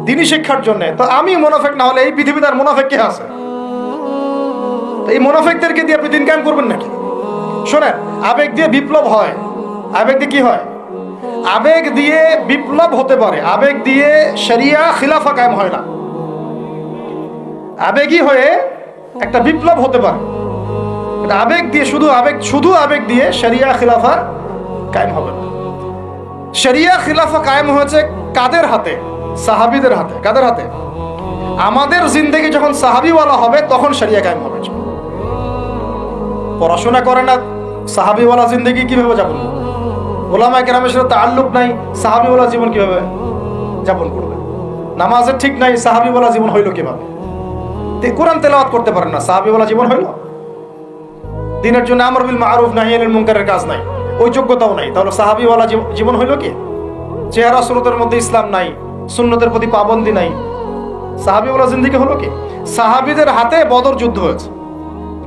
S1: দিনই শিক্ষার জন্য। তো আমি মুনাফিক না হলে এই পৃথিবীতে আর মুনাফিক কে আছে? এই মুনাফিকদেরকে দিয়ে আপনি দিন কায়েম করবেন নাকি? শোনেন, আবেগ দিয়ে বিপ্লব হয়। আবেগ দিয়ে কি হয়? আবেগ দিয়ে বিপ্লব হতে পারে, আবেগ দিয়ে শরিয়া খিলাফা কায়েম হয় না। আবেগী হয়ে একটা বিপ্লব হতে পারে, আবেগ দিয়ে শুধু আবেগ দিয়ে শরিয়া খিলাফা কায়েম হবে না। শরিয়া খিলাফা কায়েম হয়েছে কাদের হাতে? সাহাবীদের হাতে। কাদের হাতে? আমাদের জিন্দেগি যখন সাহাবীওয়ালা হবে তখন শরিয়া কায়েম হবে। পড়াশোনা করে না, সাহাবীওয়ালা জিন্দেগি কিভাবে যাপন করবে? ওলামায়ে কেরামের সাথে তাআল্লুক নাই, সাহাবীওয়ালা জীবন কিভাবে যাপন করবে? নামাজের ঠিক নাই, সাহাবীওয়ালা জীবন হইল কিভাবে? কোরআন তেলাওয়াত করতে পারেন না, সাহাবীওয়ালা জীবন হইল? দিনের জন্য আমর বিল মারুফ নাহি আনিল মুনকারের কাজ নাই, ওই যোগ্যতাও নাই, তাহলে সাহাবীওয়ালা জীবন হইল কি? চেহারা সুরতের মধ্যে ইসলাম নাই, সুন্নতের প্রতি পাবন্দি নাই, সাহাবীওয়ালা জিন্দেগি হলো কি? সাহাবীদের হাতে বদর যুদ্ধ হয়েছে,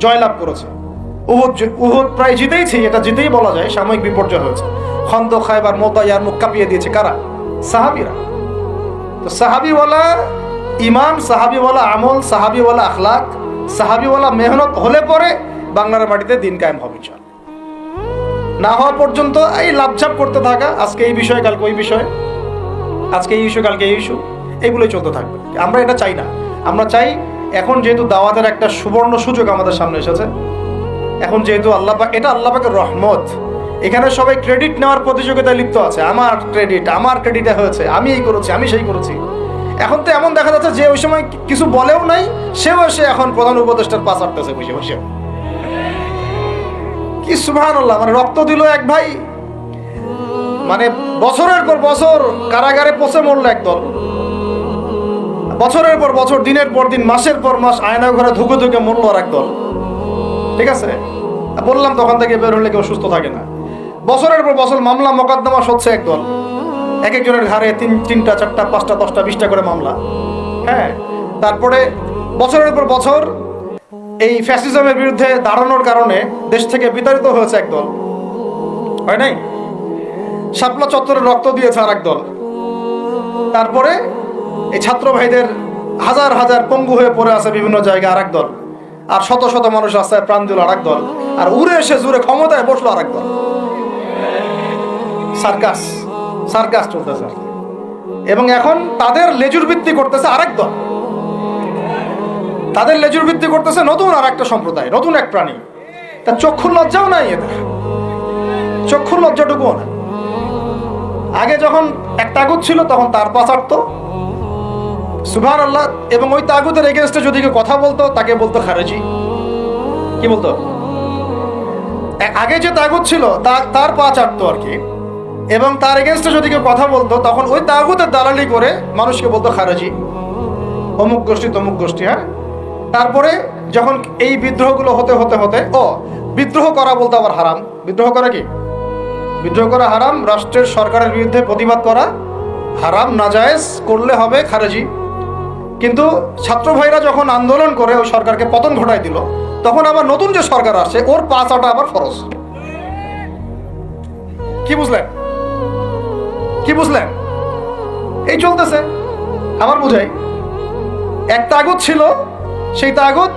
S1: জয়লাভ করেছে। উহুদ প্রায় জিতেইছি, এটা জিতেই বলা যায়, সাময়িক বিপর্যয় হয়েছে। খন্দক, খায়বার, মুতা, ইয়ারমুক কাঁপিয়ে দিয়েছে কারা? সাহাবীরা। তো সাহাবীওয়ালা ঈমান, সাহাবীওয়ালা আমল, সাহাবীওয়ালা আখলাক, সাহাবীওয়ালা মেহনত হলে পরে বাংলার মাটিতে দিন কায়েম হবে। চল না হওয়া পর্যন্ত এই লাভঝাপ করতে থাকা, আজকে এই বিষয় কালকে ওই বিষয়, আজকে এই ইস্যু কালকে এই ইস্যু, এইগুলোই চলতে থাকবে। আমরা এটা চাই না। আমরা চাই এখন যেহেতু দাওয়াতের একটা সুবর্ণ সুযোগ আমাদের সামনে এসেছে, এখন যেহেতু আল্লাহ পাক, এটা আল্লাহ পাকের রহমত, এখানে সবাই ক্রেডিট নেওয়ার প্রতিযোগিতায় লিপ্ত আছে। আমার ক্রেডিটে হয়েছে, আমি এই করেছি, আমি সেই করেছি। এখন তো এমন দেখা যাচ্ছে যে ওই সময় কিছু বলেও নাই, সেও এসে এখন প্রধান উপদেষ্টার পাশ আটতেছে বসে বসে। কি সুবহানাল্লাহ! মানে রক্ত দিল এক ভাই, মানে বছরের পর বছর কারাগারে পচে মরল একদল, বছরের পর বছর, দিনের পর দিন, মাসের পর মাস আয়না ঘরে ধুকে ধুকে মরল আর একদল। ঠিক আছে, বললাম তখন থেকে বের হলে কেউ সুস্থ থাকে না। বছরের পর বছর মামলা মোকদ্দমা সচ্ছে একদল, এক একজনের ঘাড়ে 3টা 4টা 5টা 10টা 20টা করে মামলা। হ্যাঁ, তারপরে বছরের পর বছর এই ফ্যাসিজমের বিরুদ্ধে দাঁড়ানোর কারণে দেশ থেকে বিতাড়িত হয়েছে একদল, হয় নাই? শাপলা চত্বরে রক্ত দিয়েছে আর একদল। তারপরে এই ছাত্র ভাইদের হাজার হাজার পঙ্গু হয়ে পড়ে আছে বিভিন্ন জায়গায় আর একদল, আর শত শত মানুষ রাস্তায় প্রাণ দিল আর একদল, আর উড়ে এসে জুড়ে ক্ষমতায় বসলো আর একদল। সার্কাস চলতেছে, এবং এখন তাদের লেজুর ভিত্তি করতেছে আরেক দল, তাদের লেজুর ভিত্তি করতেছে নতুন আর একটা সম্প্রদায়, নতুন এক প্রাণী। তার চক্ষুর লজ্জাও নাই, এদের চক্ষুর লজ্জাটুকুও না। আগে যখন এক তাগুত ছিল তখন তার পাচারত, সুবহানাল্লাহ, এবং ওই তাগুতের এগেইনস্টে যদি কেউ কথা বলতো তাকে বলতো খারেজি। কি বলতো? আগে যে তাগুত ছিল তার পা চাটতো আর কি, এবং তার এগেইনস্টে যদি কেউ কথা বলতো তখন ওই তাগুতের দালালি করে মানুষকে বলতো খারেজি, অমুক গোষ্ঠী তমুক গোষ্ঠী। হ্যাঁ, তারপরে যখন এই বিদ্রোহগুলো হতে হতে হতে বিদ্রোহ করা বলতে আবার হারাম। বিদ্রোহ করা কি? বিদ্রোহ করা হারাম, রাষ্ট্রের সরকারের বিরুদ্ধে প্রতিবাদ করা হারাম, নাজায়েজ, করলে হবে খারেজি। কিন্তু ছাত্র ভাইরা যখন আন্দোলন করে ওই সরকারকে পতন ঘটায় দিল, তখন আবার নতুন যে সরকার আসছে ওর পা চাটা আবার ফরজ। কি বুঝলেন? কি বুঝলেন? এই চলতেছে। আমার বুঝাই, এক তাগুত ছিল, সেই তাগুত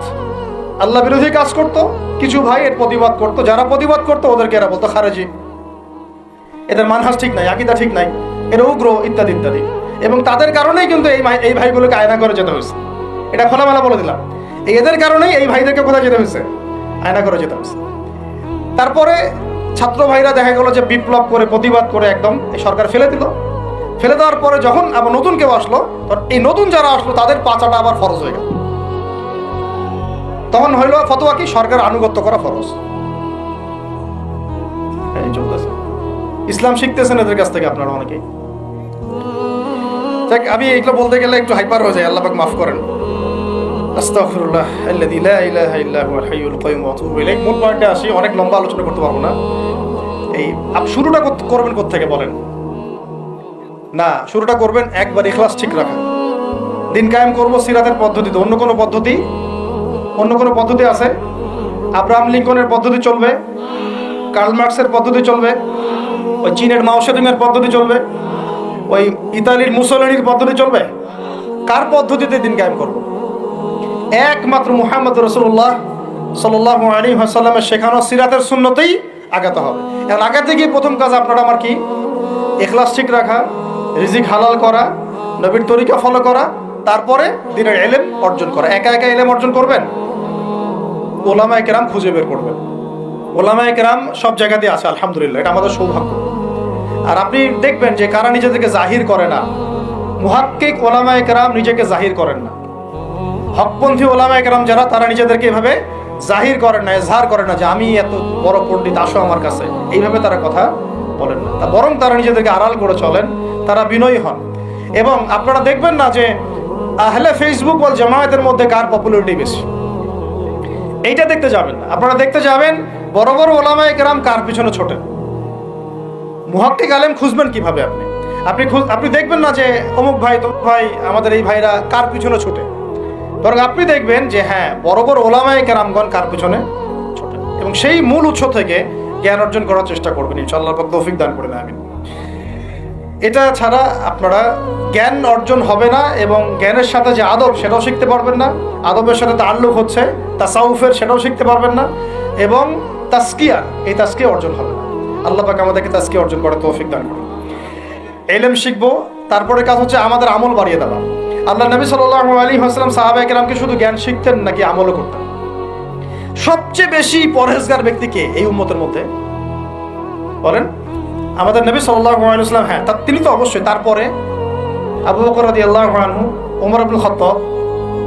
S1: আল্লাহ বিরোধী কাজ করত, কিছু ভাই এর প্রতিবাদ করত, যারা প্রতিবাদ করতো ওদেরকে এরা বলতো খারেজি। এদের মানহাজ ঠিক নাই, আকীদা ঠিক নাই, এরা উগ্র, ইত্যাদি ইত্যাদি। এবং তাদের কারণেই কিন্তু এই ভাইগুলোকে আয়না করে যেতে হয়েছে। এটা খোলামেলা বলে দিলাম, এদের কারণেই এই ভাইদেরকে কোথায় যেতে হয়েছে? আয়না করে যেতে হয়েছে। তারপরে ছাত্র ভাইরা দেখা গেল যে বিপ্লব করে, প্রতিবাদ করে একদম এই সরকার ফেলে দিল। ফেলে দেওয়ার পরে যখন আবার নতুন কেউ আসলো, তখন এই নতুন যারা আসলো তাদের পাচাটা আবার ফরজ হয়ে গেল। তখন হইল ফতোয়া কি, সরকার আনুগত্য করা ফরজ। এই চলতেছে, ইসলাম শিখতেছেন এদের কাছ থেকে আপনারা অনেকেই। আমি এগুলো বলতে গেলে একটু হাইপার হয়ে যায়, আল্লাহ পাক মাফ করেন। আস্তাগফিরুল্লাহ আল্লাযী লা ইলাহা ইল্লা হুয়াল হাইয়ুল কাইয়ুম ওয়া আতুবু ইলাইহি। মূল পয়েন্টে আসি, অনেক লম্বা আলোচনা করতে পারবো না। এই শুরুটা করবেন কোত্থেকে বলেন? না, শুরুটা করবেন একবার ইখলাস ঠিক রাখা। দিন কায়েম করবো সিরাতের পদ্ধতিতে, অন্য কোনো পদ্ধতি আছে? আব্রাহাম লিঙ্কনের পদ্ধতি চলবে, কার্ল মার্কসের পদ্ধতি চলবে, ওই চীনের মাও সেতুংয়ের পদ্ধতি চলবে, ওই ইতালির মুসোলিনির পদ্ধতি চলবে? কার পদ্ধতিতে দিন কায়েম করবো? একমাত্র মুহাম্মদ রাসূলুল্লাহ সাল্লাল্লাহু আলাইহি ওয়াসাল্লামের শেখানো সিরাতের সুন্নতেই আগাতে হবে। এখন আগাতে গিয়ে প্রথম কাজ আপনারা আমার কি? ইখলাস ঠিক রাখা, রিজিক হালাল করা, নবীর তরিকা ফলো করা, তারপরে দিনের ইলম অর্জন করা। একা একা ইলম অর্জন করবেন? ওলামায়ে কেরাম খুঁজে বের করবেন। ওলামায়ে কেরাম সব জায়গাতেই আছে, আলহামদুলিল্লাহ, এটা আমাদের সৌভাগ্য। আর আপনি দেখবেন যে কারা নিজেদেরকে জাহির করে না, মুহাক্কিক ওলামায়ে কেরাম নিজেকে জাহির করেন না। হকপন্থী ওলামায়ে কেরাম যারা, তারা নিজেদেরকে এভাবে জাহির করেন না, ইজহার করেন না যে আমি এত বড় পণ্ডিত, আসো আমার কাছে, এইভাবে তারা কথা বলেন না। তা বরং তারা নিজেদেরকে আড়াল করে চলেন, তারা বিনয়ী হন। এবং আপনারা দেখবেন না যে আহলে ফেসবুক ওয়াল জামায়াতের মধ্যে কার পপুলারিটি বেশি, এইটা দেখতে যাবেন না। আপনারা দেখতে যাবেন বড় বড় ওলামায়ে কেরাম কার পিছনে ছোটেন। মুহাক্কিক আলেম খুঁজবেন কিভাবে? আপনি দেখবেন না যে অমুক ভাই তমুক ভাই, আমাদের এই ভাইরা কার পিছনে ছোটে, বরং আপনি দেখবেন যে হ্যাঁ, বড় বড় ওলামায়ে কেরামগণ কার পিছনে ছোটেন, এবং সেই মূল উৎস থেকে জ্ঞান অর্জন করার চেষ্টা করবেন। ইনশাআল্লাহ পাক তৌফিক দান করেন, আমিন। এটা ছাড়া আপনারা জ্ঞান অর্জন হবে না, এবং জ্ঞানের সাথে যে আদব সেটাও শিখতে পারবেন না। আদবের সাথে তাআল্লুক হচ্ছে তাসাউফের, সেটাও শিখতে পারবেন না। এবং তাসকিয়া, এই তাসকিয়া অর্জন হবে না। আল্লাহ পাক আমাদেরকে তাসকিয়া অর্জন করার তৌফিক দান করুন। ইলম শিখবো, তারপরে কাজ হচ্ছে আমাদের আমল বাড়িয়ে দেওয়া। আল্লাহ নবী সাল্লাল্লাহু আলাইহি ওয়াসাল্লাম সাহাবায়ে কেরামকে শুধু জ্ঞান শিখতেন নাকি আমলও করতেন? সবচেয়ে বেশি পরহেজগার ব্যক্তি কে এই উম্মতের মধ্যে বলেন? আমাদের নবী সাল্লাল্লাহু আলাইহি ওয়াসাল্লাম। হ্যাঁ, তিনি তো অবশ্যই। তারপরে আবু বকর রাদিয়াল্লাহু আনহু, ওমর ইবনে খাত্তাব,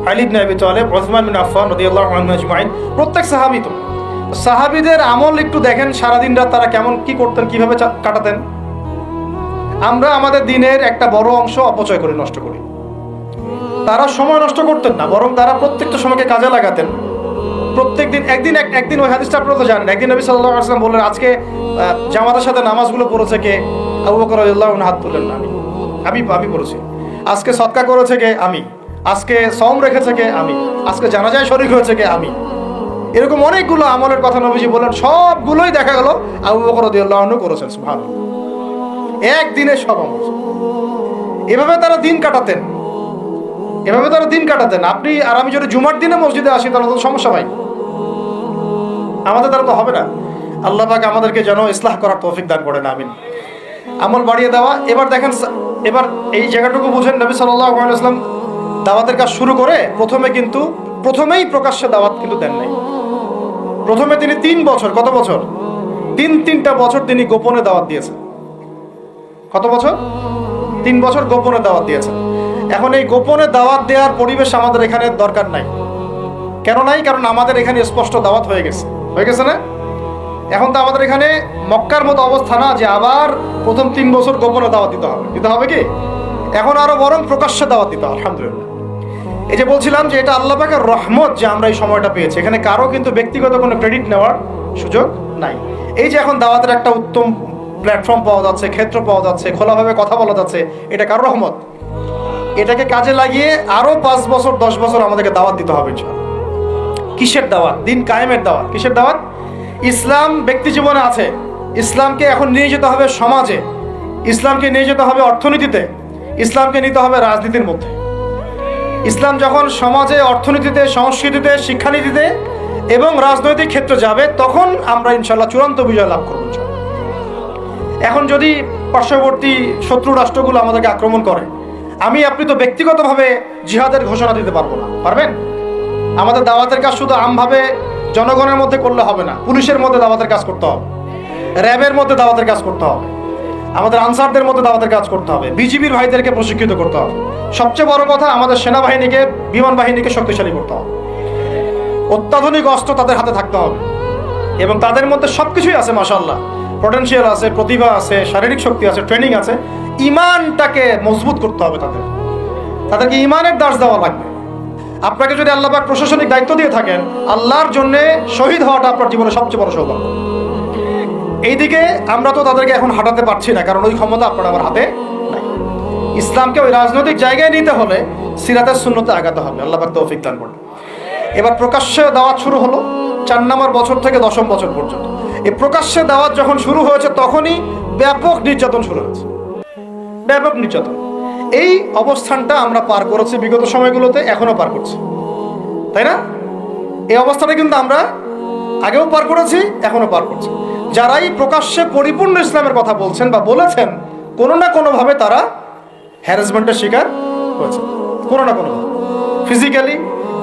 S1: আলী ইবনে আবি তালিব, উসমান বিন আফফান রাদিয়াল্লাহু আনহু আজমাইন, প্রত্যেক সাহাবী। তো সাহাবীদের আমল একটু দেখেন, সারাদিন রাত তারা কেমন কি করতেন, কিভাবে কাটাতেন। আমরা আমাদের দিনের একটা বড় অংশ অপচয় করে নষ্ট করি। তারা সময় নষ্ট করতেন না, বরং তারা প্রত্যেকটা সময়কে কাজে লাগাতেন। প্রত্যেক দিন একদিন ওই হাদিসটা আপনারা তো জানেন, একদিন নবী সাল্লাল্লাহু আলাইহি ওয়াসাল্লাম বললেন, আজকে জামাতের সাথে নামাজগুলো পড়েছে কে? আবু বকর রাদিয়াল্লাহু আনহু হাত তুললেন, আমি পড়েছি। আজকে সদকা করেছে কে? আমি। আজকে সওম রেখেছে কে? আমি। আজকে জানাজায় শরীক হয়েছে কে? আমি। এরকম অনেকগুলো আমলের কথা নবীজি বলেন, সবগুলোই দেখা গেল আবু বকর রাদিয়াল্লাহু আনহু করেছেন। সুবহানাল্লাহ, একদিনে সব আমল। এভাবে তারা দিন কাটাতেন, আপনি আর আমি যদি জুমার দিনে মসজিদে আসি তাহলে তো সমস্যা ভাই, আমাদের দ্বারা তো হবে না। আল্লাহ পাক আমাদেরকে যেন ইসলাহ করার তৌফিক দান করেন, আমিন। আমল বাড়িয়ে দেওয়া। এবার দেখেন, এবার এই জায়গাটুকু বুঝেন, নবী সাল্লাল্লাহু আলাইহি ওয়াসাল্লাম দাওয়াতের কাজ শুরু করে প্রথমেই প্রকাশ্যে দাওয়াত কিন্তু দেন নাই। প্রথমে তিনি 3 বছর, কত বছর? তিনটা বছর তিনি গোপনে দাওয়াত দিয়েছেন। কত বছর? 3 বছর গোপনে দাওয়াত দিয়েছেন। এখন এই গোপনে দাওয়াত দেওয়ার পরিবেশ আমাদের এখানে দরকার নাই। কেন নাই? কারণ আমাদের এখানে স্পষ্ট দাওয়াত হয়ে গেছে না? এখন তো আমাদের এখানে মক্কার মতো অবস্থা না যে আবার প্রথম 3 বছর গোপনে দাওয়াত দিতে হবে কি? এখন আরো বরং প্রকাশ্যে দাওয়াত দিতে হবে, আলহামদুলিল্লাহ। এই যে বলছিলাম যে এটা আল্লাহ পাকের রহমত যে আমরা এই সময়টা পেয়েছি। এখানে কারো কিন্তু ব্যক্তিগত কোনো ক্রেডিট নেওয়ার সুযোগ নাই। এই যে এখন দাওয়াতের একটা উত্তম প্ল্যাটফর্ম পাওয়া যাচ্ছে, ক্ষেত্র পাওয়া যাচ্ছে, খোলাভাবে কথা বলা যাচ্ছে, এটা কারো রহমত। এটাকে কাজে লাগিয়ে আরো 5 বছর 10 বছর আমাদেরকে দাওয়াত দিতে হবে ইনশাআল্লাহ। কিসের দাওয়াত? দিন কায়েমের দাওয়াত। কিসের দাওয়াত? ইসলাম ব্যক্তি জীবনে আছে, ইসলামকে এখন নিয়ে যেতে হবে সমাজে, ইসলামকে নিয়ে যেতে হবে অর্থনীতিতে, ইসলামকে নিতে হবে রাজনীতির মধ্যে। ইসলাম যখন সমাজে, অর্থনীতিতে, সংস্কৃতিতে, শিক্ষানীতিতে এবং রাজনৈতিক ক্ষেত্রে যাবে, তখন আমরা ইনশাআল্লাহ চূড়ান্ত বিজয় লাভ করব। এখন যদি পার্শ্ববর্তী শত্রু রাষ্ট্রগুলো আমাদেরকে আক্রমণ করে, আপনি তো ব্যক্তিগতভাবে জিহাদের ঘোষণা দিতে পারবো না। পারবেন? আমাদের দাওয়াতের কাজ শুধু আমভাবে জনগণের মধ্যে করলে হবে না, পুলিশের মধ্যে দাওয়াতের কাজ করতে হবে, র্যাবের মধ্যে দাওয়াতের কাজ করতে হবে। আমাদের আনসারদের মধ্যে দাওয়াতের কাজ করতে হবে, বিজিবির ভাইদেরকে প্রশিক্ষিত করতে হবে, সবচেয়ে বড় কথা আমাদের সেনাবাহিনীকে, বিমান বাহিনীকে শক্তিশালী করতে হবে, অত্যাধুনিক অস্ত্র তাদের হাতে থাকতে হবে, এবং তাদের মধ্যে সবকিছুই আছে মাশাআল্লাহ, পটেনশিয়াল আছে, প্রতিভা আছে, শারীরিক শক্তি আছে, ট্রেনিং আছে। ইমানটাকে মজবুত করতে হবে, তাদেরকে ইমানের দাস দেওয়া লাগবে। আপনাকে যদি আল্লাহ পাক প্রশাসনিক দায়িত্ব দিয়ে থাকেন, আল্লাহর জন্য শহীদ হওয়াটা আপনার জীবনের সবচেয়ে বড় সৌভাগ্য। এইদিকে আমরা তো তাদেরকে এখন হাঁটাতে পারছি না, কারণ ওই ক্ষমতা আপনার আমার হাতে নাই। ইসলামকে ওই রাজনৈতিক জায়গায় নিতে হলে সিরাতের সুন্নতে আগাতে হবে। আল্লাহ পাক তৌফিক দান করুন। এবার প্রকাশ্যে দাওয়াত শুরু হলো 4 নম্বর বছর থেকে 10ম বছর পর্যন্ত। এই প্রকাশ্যে দাওয়াত যখন শুরু হয়েছে তখনই ব্যাপক নির্যাতন শুরু হয়েছে, ব্যাপক নির্যাতন। এই অবস্থানটা আমরা পার করেছি বিগত সময়গুলোতে, এখনো পার করছি, তাই না? এই অবস্থাটা কিন্তু আমরা আগেও পার করেছি, এখনো পার করছি। যারাই প্রকাশ্যে পরিপূর্ণ ইসলামের কথা বলছেন বা বলেছেন, কোনো না কোনোভাবে তারা হ্যারাসমেন্টের শিকার হয়েছে, কোনো না কোনোভাবে, ফিজিক্যালি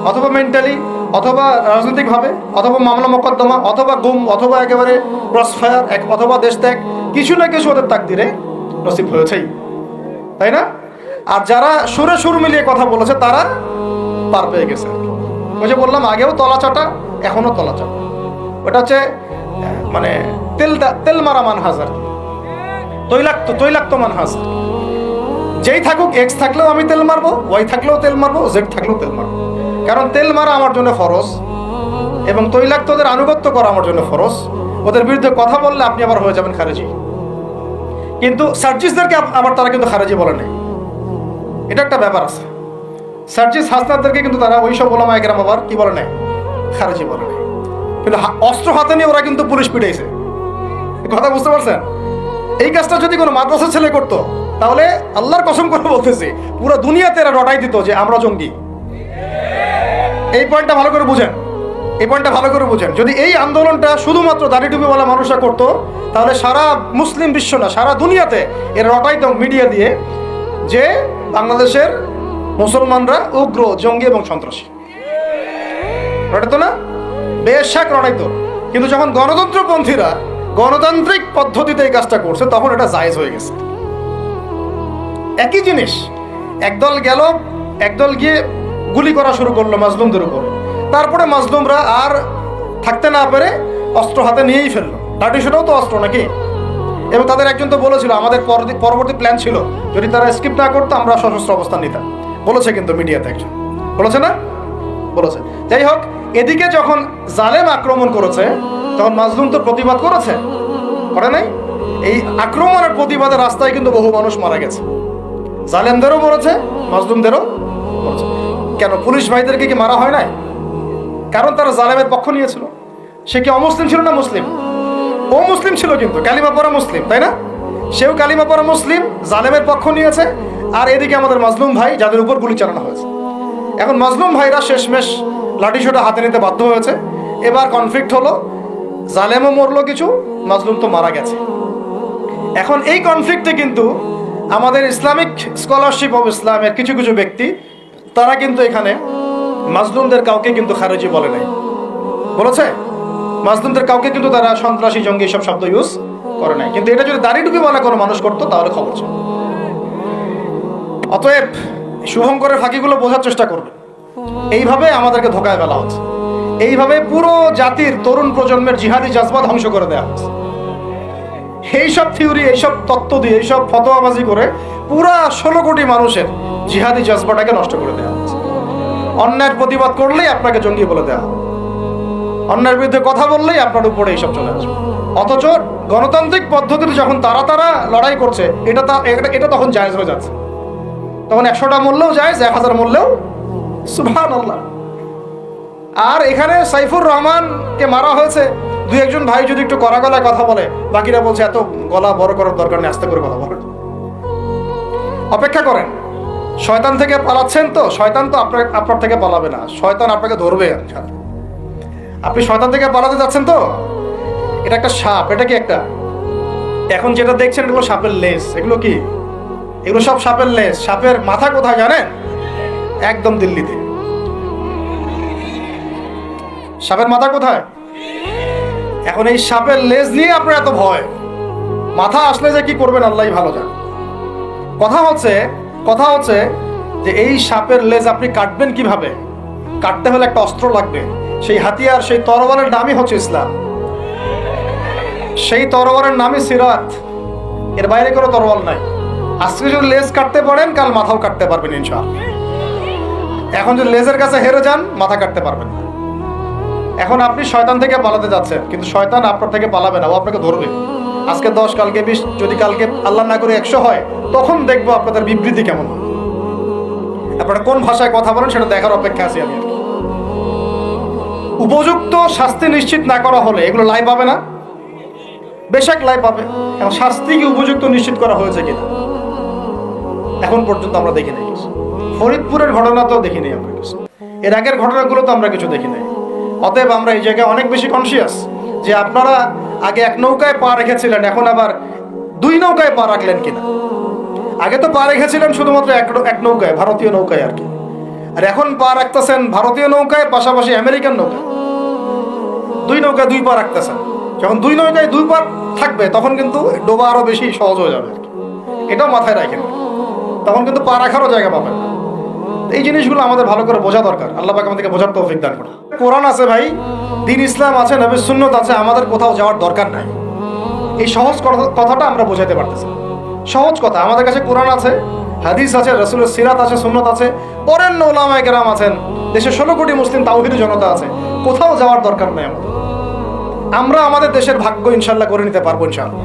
S1: অথবা মেন্টালি অথবা রাজনৈতিকভাবে অথবা মামলা মোকদ্দমা অথবা গুম অথবা একেবারে ক্রসফায়ার অথবা দেশ ত্যাগ, কিছু না কিছু ওদের তাকদিরে নসিব হয়েছেই, তাই না? আর যারা সুরে সুর মিলিয়ে কথা বলেছে তারা পার পেয়ে গেছে। ওই যে বললাম আগেও তলাচাটা, এখনো তলাচাটা। ওটা হচ্ছে মানে তেল মারা মানহাজ আর কি, তৈলাক্ত মানহাজ। যেই থাকুক, এক্স থাকলেও আমি তেল মারবো, ওয়াই থাকলেও তেল মারবো, জেড থাকলেও তেল মারবো, কারণ তেল মারা আমার জন্য ফরজ এবং তৈলাক্তদের আনুগত্য করা আমার জন্য ফরজ। ওদের বিরুদ্ধে কথা বললে আপনি আবার হয়ে যাবেন খারেজি। কিন্তু সার্জিসদেরকে আবার তারা কিন্তু খারেজি বলে নাই, এটা একটা ব্যাপার আছে। সার্জিস হাসনাতদেরকে কিন্তু তারা ওইসব ওলামায়ে কেরাম আবার কি বলে নাই, খারেজি বলে নাই। কিন্তু অস্ত্র হাতে নিয়ে ওরা কিন্তু পুলিশ পিটাইছে, কথা বুঝতে পারছেন? এই কাজটা যদি কোনো মাদ্রাসার ছেলে করতো তাহলে আল্লাহর কসম করে বলতেছি পুরো দুনিয়াতে এরা রটাই দিত যে আমরা জঙ্গি। এই পয়েন্টটা ভালো করে বুঝেন, এই পয়েন্টটা ভালো করে বুঝেন। যদি এই আন্দোলনটা শুধুমাত্র দাড়ি টুপিওয়ালা মানুষরা করতো তাহলে সারা মুসলিম বিশ্ব না, সারা দুনিয়াতে এরা রটাইত মিডিয়া দিয়ে যে বাংলাদেশের মুসলমানরা উগ্র, জঙ্গি এবং সন্ত্রাসী। রটাইতো না? বেশাক রটাইতো। কিন্তু যখন গণতন্ত্রপন্থীরা গণতান্ত্রিক পদ্ধতিতে এই কাজটা করছে তখন এটা জায়েজ হয়ে গেছে। একই জিনিস, একদল গেল, একদল গিয়ে গুলি করা শুরু করলো মাজলুমদের উপর, তারপরে মাজলুমরা আর থাকতে না পেরে অস্ত্র হাতে নিয়েই ফেললো। লাঠি সেটাও তো অস্ত্র নাকি? এবং তাদের একজন তো বলেছিল আমাদের পরবর্তী প্ল্যান ছিল যদি তারা স্কিপ না করতো আমরা সশস্ত্র অবস্থান নিতাম, বলেছে কিন্তু মিডিয়াতে একজন বলেছে না, বলেছে। যাই হোক, এদিকে যখন জালেম আক্রমণ করেছে তখন মাজলুম তো প্রতিবাদ করেছে, করে নাই? এই আক্রমণের প্রতিবাদের রাস্তায় কিন্তু বহু মানুষ মারা গেছে, জালেমদেরও মরেছে, মাজলুমদেরও মরেছে। কেন পুলিশ ভাইদেরকে কি মারা হয় নাই? কারণ তারা জালেমের পক্ষ নিয়েছিল। সে কি অমুসলিম ছিল না মুসলিম? ও মুসলিম ছিল, কিন্তু কালিমা পড়া মুসলিম, তাই না? সেও কালিমা পড়া মুসলিম, জালেমের পক্ষ নিয়েছে। আর এদিকে আমাদের মাজলুম ভাই যাদের উপর গুলি চালানো হয়েছে, এখন মাজলুম ভাইরা শেষমেশ লাঠিসোঁটা হাতে নিতে বাধ্য হয়েছে। এবার কনফ্লিক্ট হলো, জালেমও মরলো কিছু, মাজলুম তো মারা গেছে। এখন এই কনফ্লিক্টে কিন্তু আমাদের ইসলামিক স্কলারশিপ অফ ইসলামের কিছু কিছু ব্যক্তি তারা কিন্তু এখানে মাজলুমদের কাউকে কিন্তু খারেজি বলে নাই, বলেছে মাজলুমদের কাউকে কিন্তু তারা সন্ত্রাসী, জঙ্গি সব শব্দ ইউজ করে নাই। কিন্তু এটা যদি দাড়ি টুপিওয়ালা কোনো মানুষ করতো তাহলে খবর ছিল। অতএব শুভঙ্করের ফাঁকিগুলো বোঝার চেষ্টা করবে। এইভাবে আমাদেরকে ধোকায় ফেলা হচ্ছে, এইভাবে পুরো জাতির তরুণ প্রজন্মের জিহাদি জাজবা ধ্বংস করে দেওয়া হচ্ছে। এইসব থিওরি, এইসব তত্ত্ব দিয়ে, এইসব ফতোয়াবাজি করে পুরা 16 কোটি মানুষের জিহাদি জাজবাটাকে নষ্ট করে দেওয়া হচ্ছে। অন্যায়ের প্রতিবাদ করলেই আপনাকে জঙ্গি বলে দেওয়া হবে, অন্যায়ের বিরুদ্ধে কথা বললেই আপনার উপরে এইসব চলে আসবে। অথচ গণতান্ত্রিক পদ্ধতিতে যখন তারা লড়াই করছে এটা তখন জায়েজ হয়ে যাচ্ছে। তখন 100টা মূল্যও জায়েজ, 1000 মূল্যেও সুবহানাল্লাহ। আর এখানে সাইফুর রহমানকে মারা হয়েছে, 2-1 ভাই যদি একটু কড়া গলায় কথা বলে, বাকিরা বলছে এত গলা বড় করার দরকার নেই, আস্তে করে কথা বলেন, অপেক্ষা করেন। শয়তান থেকে পালাচ্ছেন তো, শয়তান তো আপনার থেকে পালাবে না, শয়তান আপনাকে ধরবে। আপনি শয়তান থেকে পালাতে যাচ্ছেন তো, এটা একটা সাপ। এটা কি একটা, এখন যেটা দেখছেন এগুলো সাপের লেজ, এগুলো কি? এগুলো সব সাপের লেজ। সাপের মাথা কোথায় জানেন? একদম দিল্লিতে। সাপের মাথা কোথায়? এখন এই সাপের লেজ নিয়ে আপনার এত ভয়, মাথা আসলে যে কি করবেন আল্লাহই ভালো জানে। কথা হচ্ছে যে এই সাপের লেজ আপনি কাটবেন কিভাবে? কাটতে হলে একটা অস্ত্র লাগবে। সেই হাতিয়ার, সেই তরবারের নামই হচ্ছে ইসলাম। সেই তরবারের নামই সিরাত। এর বাইরে কোনো তরবাল নাই। আজকে যদি লেজ কাটতে পারেন, কাল মাথাও কাটতে পারবেন ইনশাআল্লাহ। এখন যদি লেজের কাছে হেরে যান, মাথা কাটতে পারবেন না। এখন আপনি শয়তান থেকে পালাতে যাচ্ছেন, কিন্তু শয়তান আপনার থেকে পালাবে না, ও আপনাকে ধরবে। আজকে 10, কালকে 20, যদি কালকে আল্লাহ না করে 100 হয়, তখন দেখবো আপনাদের বিবৃতি কেমন হয়। আপনারা কোন ভাষায় কথা বলেন সেটা দেখার অপেক্ষা আছি আমি। উপযুক্ত শাস্তি নিশ্চিত না করা হলে এগুলো লাই পাবে না, বেশক লাই পাবে। এবং শাস্তি কি উপযুক্ত নিশ্চিত করা হয়েছে কিনা এখন পর্যন্ত আমরা দেখি নাই। ফরিদপুরের ঘটনা তো দেখি নাই আমরা কিছু, এর আগের ঘটনাগুলো তো আমরা কিছু দেখি নাই। অতএব আমরা এই জায়গায় অনেক বেশি কনসিয়াস যে আপনারা আগে এক নৌকায় পা রেখেছিলেন, এখন আবার 2 নৌকায় পা রাখলেন কিনা। আগে তো পা রেখেছিলেন শুধুমাত্র এক নৌকায়, ভারতীয় নৌকায় আর কি। আর এখন পা রাখতেছেন ভারতীয় নৌকায়, পাশাপাশি আমেরিকান নৌকায়। 2 নৌকায় 2 পা রাখতেছেন। যখন 2 নৌকায় 2 পা থাকবে, তখন কিন্তু ডোবা আরো বেশি সহজ হয়ে যাবে আর কি। এটাও মাথায় রাখেন, তখন কিন্তু পা রাখারও জায়গা পাবেন। এই জিনিসগুলো আমাদের ভালো করে বোঝা দরকার। আল্লাহ পাক আমাদেরকে বোঝার তৌফিক দান করুন। কোরআন আছে ভাই, দ্বীন ইসলাম আছে, নবীর সুন্নাত আছে, আমাদের কোথাও যাওয়ার দরকার নাই। এই সহজ কথাটা আমরা বোঝাতে পারতেছি। সহজ কথা, আমাদের কাছে কোরআন আছে, হাদিস আছে, রাসূলের সিরাত আছে, সুন্নাত আছে, বরেণ্য উলামায়ে কেরাম আছেন, দেশে 16 কোটি মুসলিম তাওহীদি জনতা আছে। কোথাও যাওয়ার দরকার নাই আমাদের। আমরা আমাদের দেশের ভাগ্য ইনশাআল্লাহ করে নিতে পারবো ইনশাআল্লাহ।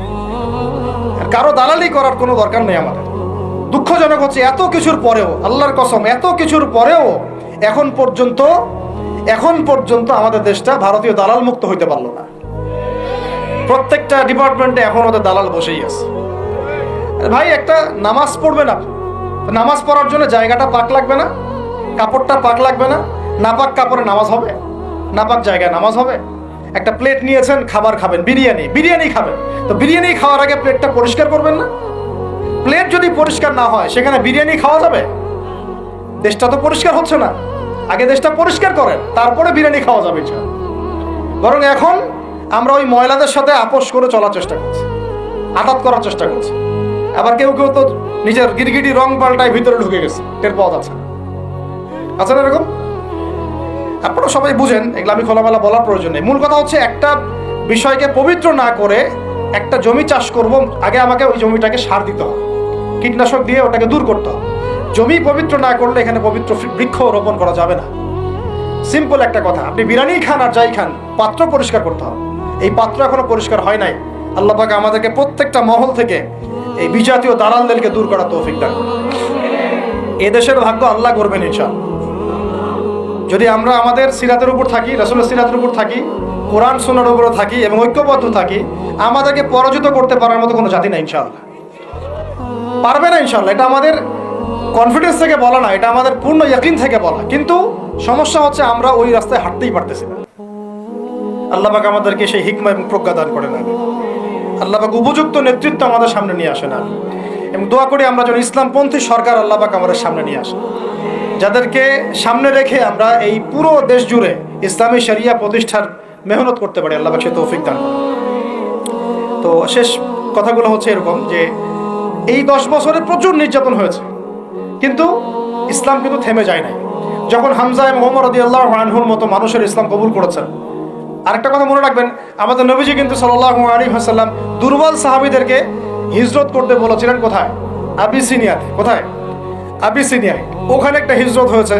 S1: কারো দালালি করার কোনো দরকার নেই আমাদের। দুঃখজনক হচ্ছে এত কিছুর পরেও, আল্লাহর কসম, এত কিছুর পরেও এখন পর্যন্ত আমাদের দেশটা ভারতীয় দালাল মুক্ত হইতে পারলো না। প্রত্যেকটা ডিপার্টমেন্টে এখন ওদের দালাল বসেই আছে। ভাই একটা নামাজ পড়বে না, নামাজ পড়ার জন্য জায়গাটা পাক লাগবে না, কাপড়টা পাক লাগবে না? নাপাক কাপড়ে নামাজ হবে? নাপাক জায়গায় নামাজ হবে? একটা প্লেট নিয়েছেন, খাবার খাবেন, বিরিয়ানি খাবেন, তো বিরিয়ানি খাওয়ার আগে প্লেটটা পরিষ্কার করবেন না? প্লেট যদি পরিষ্কার না হয়, সেখানে বিরিয়ানি খাওয়া যাবে? দেশটা তো পরিষ্কার হচ্ছে না। আগে দেশটা পরিষ্কার করেন, তারপরে বিরিয়ানি খাওয়া যাবে। বরং এখন আমরা ওই ময়লাদের সাথে আপোষ করে চলার চেষ্টা করছি, আঘাত করার চেষ্টা করছি। আবার কেউ কেউ তো নিজের গিরগিটি রং পাল্টায় ভিতরে ঢুকে গেছে, টের পাওয়া যাচ্ছে না। আচ্ছা না এরকম? আপনারা সবাই বুঝেন, এগুলো আমি খোলামেলা বলার প্রয়োজন নেই। মূল কথা হচ্ছে, একটা বিষয়কে পবিত্র না করে একটা জমি চাষ করব, আগে আমাকে ওই জমিটাকে সার দিতে হবে, কীটনাশক দিয়ে ওটাকে দূর করতে হবে। জমি পবিত্র না করলে এখানে পবিত্র বৃক্ষ রোপণ করা যাবে না। সিম্পল একটা কথা, আপনি বিরিয়ানি খান আর যাই খান, পাত্র পরিষ্কার করতে হবে। এই পাত্র এখনো পরিষ্কার হয় নাই। আল্লাহ পাক আমাদেরকে প্রত্যেকটা মহল থেকে এই বিজাতীয় দালালদেরকে দূর করার তৌফিক দান করুন। এদেশের ভাগ্য আল্লাহ করবেন ইনশাআল্লাহ। যদি আমরা আমাদের সিরাতের উপর থাকি, রাসূলের সিরাতের উপর থাকি, কোরআন সুন্নাহর উপর থাকি এবং ঐক্যবদ্ধ থাকি, আমাদেরকে পরাজিত করতে পারার মতো কোনো জাতি না ইনশাআল্লাহ, পারবে না ইনশাআল্লাহ। এটা আমাদের কনফিডেন্স থেকে বলা না, এটা আমাদের পূর্ণ ইয়াকিন থেকে বলা। কিন্তু সমস্যা হচ্ছে আমরা ওই রাস্তায় হাঁটতেই পারতেছি না। আল্লাহ পাক আমাদেরকে সেই হিকমা এবং প্রজ্ঞা দান করেন। আল্লাহ পাক উপযুক্ত নেতৃত্ব আমাদের সামনে নিয়ে আসেন। এবং দোয়া করি আমরা যেন ইসলামপন্থী সরকার আল্লাহ পাক আমাদের সামনে নিয়ে আসেন, যাদেরকে সামনে রেখে আমরা এই পুরো দেশ জুড়ে ইসলামী শরিয়া প্রতিষ্ঠার মেহনত করতে পারি। আল্লাহ পাক সে তৌফিক দান করেন। তো শেষ কথাগুলো হচ্ছে এরকম যে এই 10 বছরে প্রচুর নির্যাতন হয়েছে, কিন্তু ইসলাম কিন্তু থেমে যায় নাই। যখন হামজা এবং ওমর রাদিয়াল্লাহু আনহুর মতো মানুষের ইসলাম কবুল করেছেন। আরেকটা কথা মনে রাখবেন, আমাদের নবীজি কিন্তু সাল্লাল্লাহু আলাইহি ওয়াসাল্লাম দুর্বল সাহাবীদেরকে হিজরত করতে বলেছিলেন। কোথায়? আবিসিনিয়াতে। কোথায়? আবিসিনিয়ায়। ওখানে একটা হিজরত হয়েছে।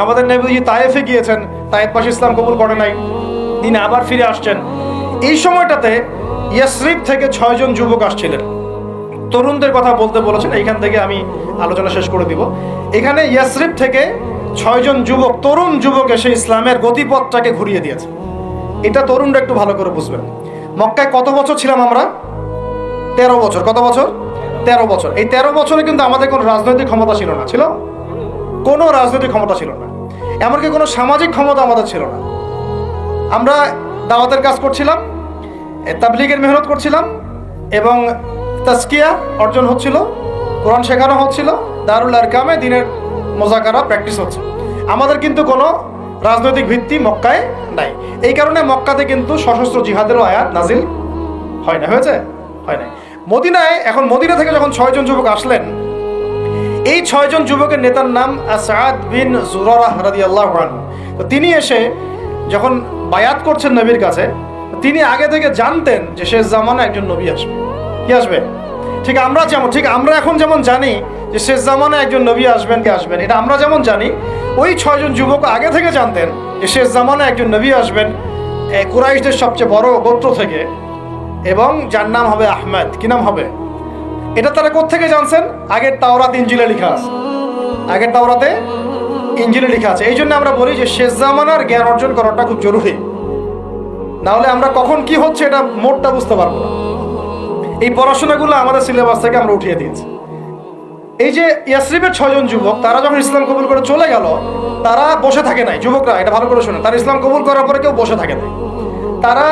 S1: আমাদের নবীজি তায়েফে গিয়েছেন, তায়েফবাসী ইসলাম কবুল করে নাই, তিনি আবার ফিরে আসছেন। এই সময়টাতে ইয়াসরিব থেকে 6 জন যুবক আসছিলেন, তরুণদের কথা বলতে বলেছেন। এইখান থেকে আমি আলোচনা শেষ করে দিব। এখানে ইয়াসরিব থেকে 6 জন যুবক, তরুণ যুবক এসে ইসলামের গতিপথটাকে ঘুরিয়ে দিয়েছে। এটা তরুণরা একটু ভালো করে বুঝবেন। মক্কায় কত বছর ছিলাম আমরা? 13 বছর। কত বছর? 13 বছর। এই 13 বছরে কিন্তু আমাদের কোনো রাজনৈতিক ক্ষমতা ছিল না। ছিল? কোনো রাজনৈতিক ক্ষমতা ছিল না, এমনকি কোনো সামাজিক ক্ষমতা আমাদের ছিল না। আমরা দাওয়াতের কাজ করছিলাম, তাবলীগের মেহনত করছিলাম, এবং তাজকিয়া অর্জন হচ্ছিল, কোরআন শেখানো হচ্ছিল, দারুল আরকামে দিনের মোজাকারা প্র্যাকটিস হচ্ছে। আমাদের কিন্তু কোনো রাজনৈতিক ভিত্তি মক্কায় নাই। এই কারণে মক্কাতে কিন্তু সশস্ত্র জিহাদেরও আয়াত নাজিল হয় না। হয়েছে? হয় নাই। মদিনায়, এখন মদিনা থেকে যখন 6 জন যুবক আসলেন, এই 6 জন যুবকের নেতার নাম আসাদ বিন জুরারাহ রাদিয়াল্লাহু আনহু। তো তিনি এসে যখন বায়াত করছেন নবীর কাছে, তিনি আগে থেকে জানতেন যে শেষ জামানায় একজন নবী আসবে। কি আসবে? ঠিক আমরা এখন যেমন জানি যে শেষ জামানায় একজন নবী আসবেন, কে আসবেন, এটা আমরা যেমন জানি, ওই 6 জন যুবক আগে থেকে জানতেন যে শেষ জামানায় একজন নবী আসবেন কুরাইশদের সবচেয়ে বড় গোত্র থেকে, এবং যার নাম হবে আহমেদ। কি নাম হবে? এটা তারা কোত্থেকে জানছেন? আগের তাওরাত ইনজিলে লেখা আছে। আগের তাওরাতে ইনজিলে লেখা আছে। এই জন্য আমরা বলি যে শেষ জামানার জ্ঞান অর্জন করাটা খুব জরুরি, না হলে আমরা কখন কি হচ্ছে এটা মোটটা বুঝতে পারবো না। এই পড়াশোনাগুলো আমাদের সিলেবাস থেকে আমরা উঠিয়ে দিয়েছি। এই যে ইয়াসরিবের 6 জন যুবক, তারা যখন ইসলাম কবুল করে চলে গেল, তারা বসে থাকে নাই। যুবকরা এটা ভালো করে শোনেন, তারা ইসলাম কবুল করার পরে কেউ বসে থাকে নাই। তারা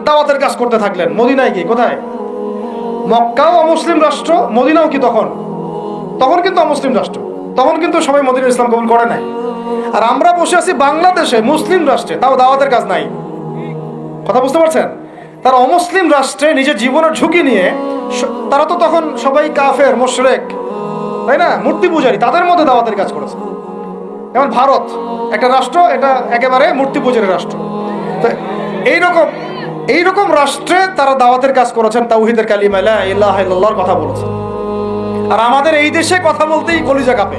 S1: দাওয়াতের কাজ করতে থাকলেন। মদিনায় গিয়ে, কোথায়? মক্কাও অমুসলিম রাষ্ট্র, মদিনাও কি তখন কিন্তু অমুসলিম রাষ্ট্র, তখন কিন্তু সবাই মদিনার ইসলাম কবুল করে নাই। আর আমরা বসে আছি বাংলাদেশে মুসলিম রাষ্ট্রে, তাও দাওয়াতের কাজ নাই। কথা বুঝতে পারছেন? তারা অমুসলিম রাষ্ট্রে নিজের জীবনের ঝুঁকি নিয়ে, তারা তো তখন সবাই কাফের, মুশরিক, তাই না, মূর্তি পূজারী, তাদের মধ্যে দাওয়াতের কাজ করেছে। যেমন ভারত একটা রাষ্ট্র, এটা একেবারে মূর্তি পূজারী রাষ্ট্র। তো এইরকম রাষ্ট্রে তারা দাওয়াতের কাজ করেছেন, তাওহীদের কালিমা লা ইলাহা ইল্লাল্লাহর কথা বলেছেন। আর আমাদের এই দেশে কথা বলতেই কলিজা কাঁপে।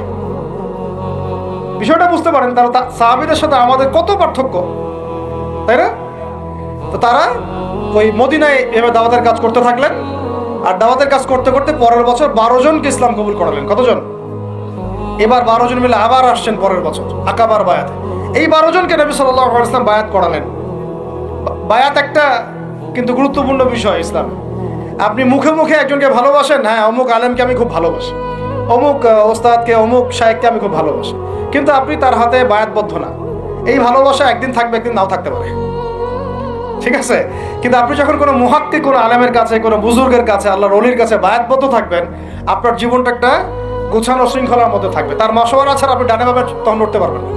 S1: বিষয়টা বুঝতে পারেন, তারা সাহাবীদের সাথে আমাদের কত পার্থক্য, তাই না? তো তারা ওই মদিনায় এভাবে দাওয়াতের কাজ করতে থাকলেন। আর দাওয়াতের কাজ করতে করতে পরের বছর 12 জনকে ইসলাম কবুল করালেন। কতজন? এবার 12 জন মিলে আবার আসছেন পরের বছর আকাবার বায়াতে। এই 12 জনকে নবী সাল্লাল্লাহু আলাইহি ওয়াসাল্লাম বায়াত করালেন। বায়াত একটা কিন্তু গুরুত্বপূর্ণ বিষয় ইসলাম। আপনি মুখে মুখে একজনকে ভালোবাসেন, হ্যাঁ অমুক আলেমকে আমি খুব ভালোবাসি, অমুক ওস্তাদকে, অমুক শায়েখকে আমি খুব ভালোবাসি, কিন্তু আপনি তার হাতে বায়াতবদ্ধ না। এই ভালোবাসা একদিন থাকবে, একদিন নাও থাকতে পারে, ঠিক আছে? কিন্তু আপনি যখন কোনো মুহাক্কিক, কোনো আলেমের কাছে, কোনো বুজুর্গের কাছে, আল্লাহর ওলির কাছে বায়াতবদ্ধ থাকবেন, আপনার জীবনটা একটা গোছানো শৃঙ্খলার মধ্যে থাকবে। তার মাসওয়ারা ছাড়া আপনি ডানে বামে তখন উঠতে পারবেন না।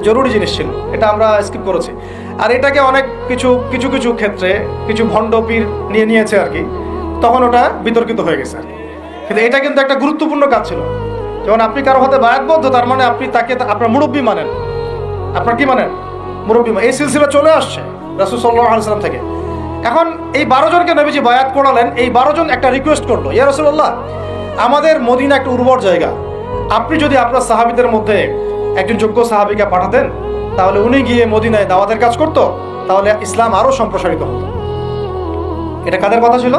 S1: জরুরি জিনিস ছিল, এটা আমরা স্কিপ করেছি। আর এটাকে অনেক কিছু ক্ষেত্রে কিছু ভণ্ড পীর নিয়েছে আর কি, তখন ওটা বিতর্কিত হয়ে গেছে আর কি। কিন্তু এটা কিন্তু একটা গুরুত্বপূর্ণ কাজ ছিল। যেমন আপনি কারো হাতে বায়াতবদ্ধ, তার মানে আপনি তাকে আপনার মুরব্বী মানেন। আপনার কি মানেন? মুরব্বী। এই সিলসিলা চলে আসছে রাসূল সাল্লাল্লাহু আলাইহি ওয়াসাল্লাম থেকে। এখন এই 12 জনকে নবীজি বায়াত করালেন। এই 12 জন একটা রিকোয়েস্ট করলো, ইয়া রাসূলুল্লাহ, আমাদের মদিনা একটা উর্বর জায়গা, আপনি যদি আপনার সাহাবীদের মধ্যে একজন যোগ্য সাহাবীকে পাঠাতেন, তাহলে উনি গিয়ে মদিনায় দাওয়াতের কাজ করতো, তাহলে ইসলাম আরো সম্প্রসারিত হতো। এটা কাদের কথা ছিল?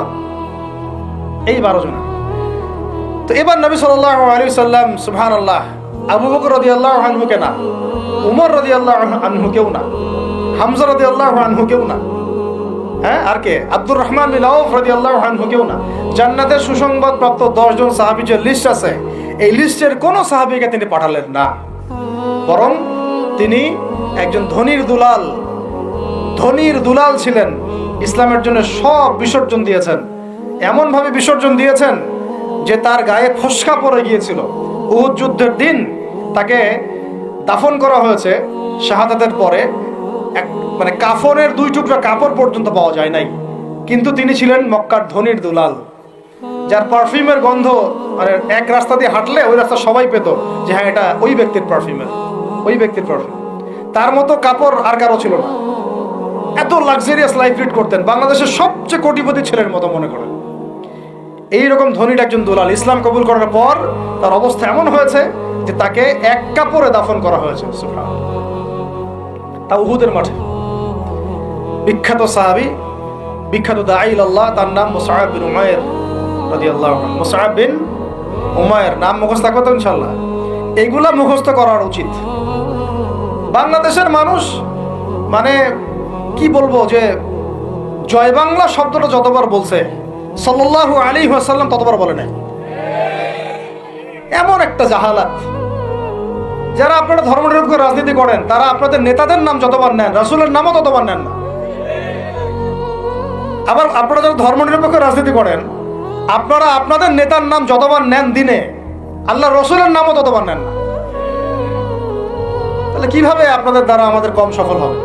S1: এই 12 জন। তো এবার নবী সাল্লাল্লাহু আলাইহি ওয়াসাল্লাম, সুবহানাল্লাহ, আবু বকর রাদিয়াল্লাহু আনহু কে না, উমর রাদিয়াল্লাহু আনহু কেউ না, হামজা রাদিয়াল্লাহু আনহু কেউ না, হ্যাঁ আর কে, আব্দুর রহমান বিন আউফ রাদিয়াল্লাহু আনহু কেউ না। জান্নাতের সুসংবাদ প্রাপ্ত 10 জন সাহাবীর যে লিস্ট আছে, এই লিস্টের কোন সাহাবীকে তিনি পাঠালেন না, বরং তিনি একজন ধনীর দুলাল ছিলেন। ইসলামের জন্য সব বিসর্জন দিয়েছেন, এমনভাবে বিসর্জন দিয়েছেন যে তার গায়ে ফসকা পড়ে গিয়েছিল। উহুদ যুদ্ধের দিন তাকে দাফন করা হয়েছে শাহাদাতের পরে, মানে কাফনের 2 টুকরা কাপড় পর্যন্ত পাওয়া যায় নাই। কিন্তু তিনি ছিলেন মক্কার ধনীর দুলাল, যার পারফিউমের গন্ধ, মানে এক রাস্তা দিয়ে হাঁটলে ওই রাস্তা সবাই পেত যে হ্যাঁ এটা ওই ব্যক্তির পারফিউম। তার মতো কাপড় আর কারো ছিল না। এত লাক্সারিয়াস লাইফ লিড করতেন, বাংলাদেশের সবচেয়ে কোটিপতি ছেলের মতো মনে করেন। এইরকম ধনীর একজন দুলাল ইসলাম কবুল করার পর তার অবস্থা এমন হয়েছে যে তাকে এক কাপড়ে দাফন করা হয়েছে। সুবহানাল্লাহ। তা উহুদের মাঠে। বিখ্যাত সাহাবী, বিখ্যাত দাঈ ইলাল্লাহ, তার নাম মুসআব বিন উমাইর রাদিয়াল্লাহু আনহু। মুসআব বিন উমাইর নাম মুখস্থ থাকবে তো ইনশাআল্লাহ। এগুলা মুখস্থ করা উচিত। বাংলাদেশের মানুষ মানে কি বলবো, যে জয় বাংলা শব্দটা যতবার বলছে সাল্লাল্লাহু আলাইহি ওয়াসাল্লাম ততবার বলে নাই। এমন একটা জাহালাত। যারা আপনারা ধর্মনিরপেক্ষ রাজনীতি করেন, তারা আপনাদের নেতাদের নাম যতবার নেন, রাসূলের নামও ততবার নেন না। আবার আপনারা যারা ধর্মনিরপেক্ষ রাজনীতি করেন, আপনারা আপনাদের নেতার নাম যতবার নেন দিনে, আল্লাহ রসুলের নামও ততবার নেন না। তাহলে কিভাবে আপনাদের দ্বারা আমাদের কম সফল হবে?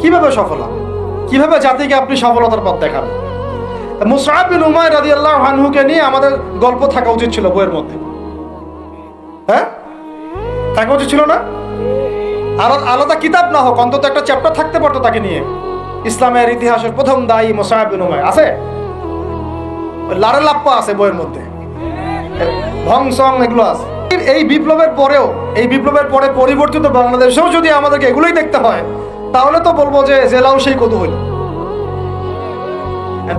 S1: কিভাবে সফল হবে? কিভাবে জাতিকে আপনি সফলতার পথ দেখাবেন? মুসআব বিন উমাইর রাদিয়াল্লাহু আনহুকে নিয়ে আমাদের গল্প থাকা উচিত ছিল বইয়ের মধ্যে, হ্যাঁ থাকা উচিত ছিল না? আর আলাদা কিতাব না হোক, অন্তত একটা চ্যাপ্টার থাকতে পারতো তাকে নিয়ে। ইসলামের ইতিহাসের প্রথম দায়ী মুসআব বিন উমাইর আছে, লারে লাপ্পা আছে বইয়ের মধ্যে, ভং সং এগুলো আছে। এই বিপ্লবের পরেও, এই বিপ্লবের পরে পরিবর্তিত বাংলাদেশেও যদি আমাদেরকে এগুলোই দেখতে হয়, তাহলে তো বলবো যে জেলাও সেই কদু হইল।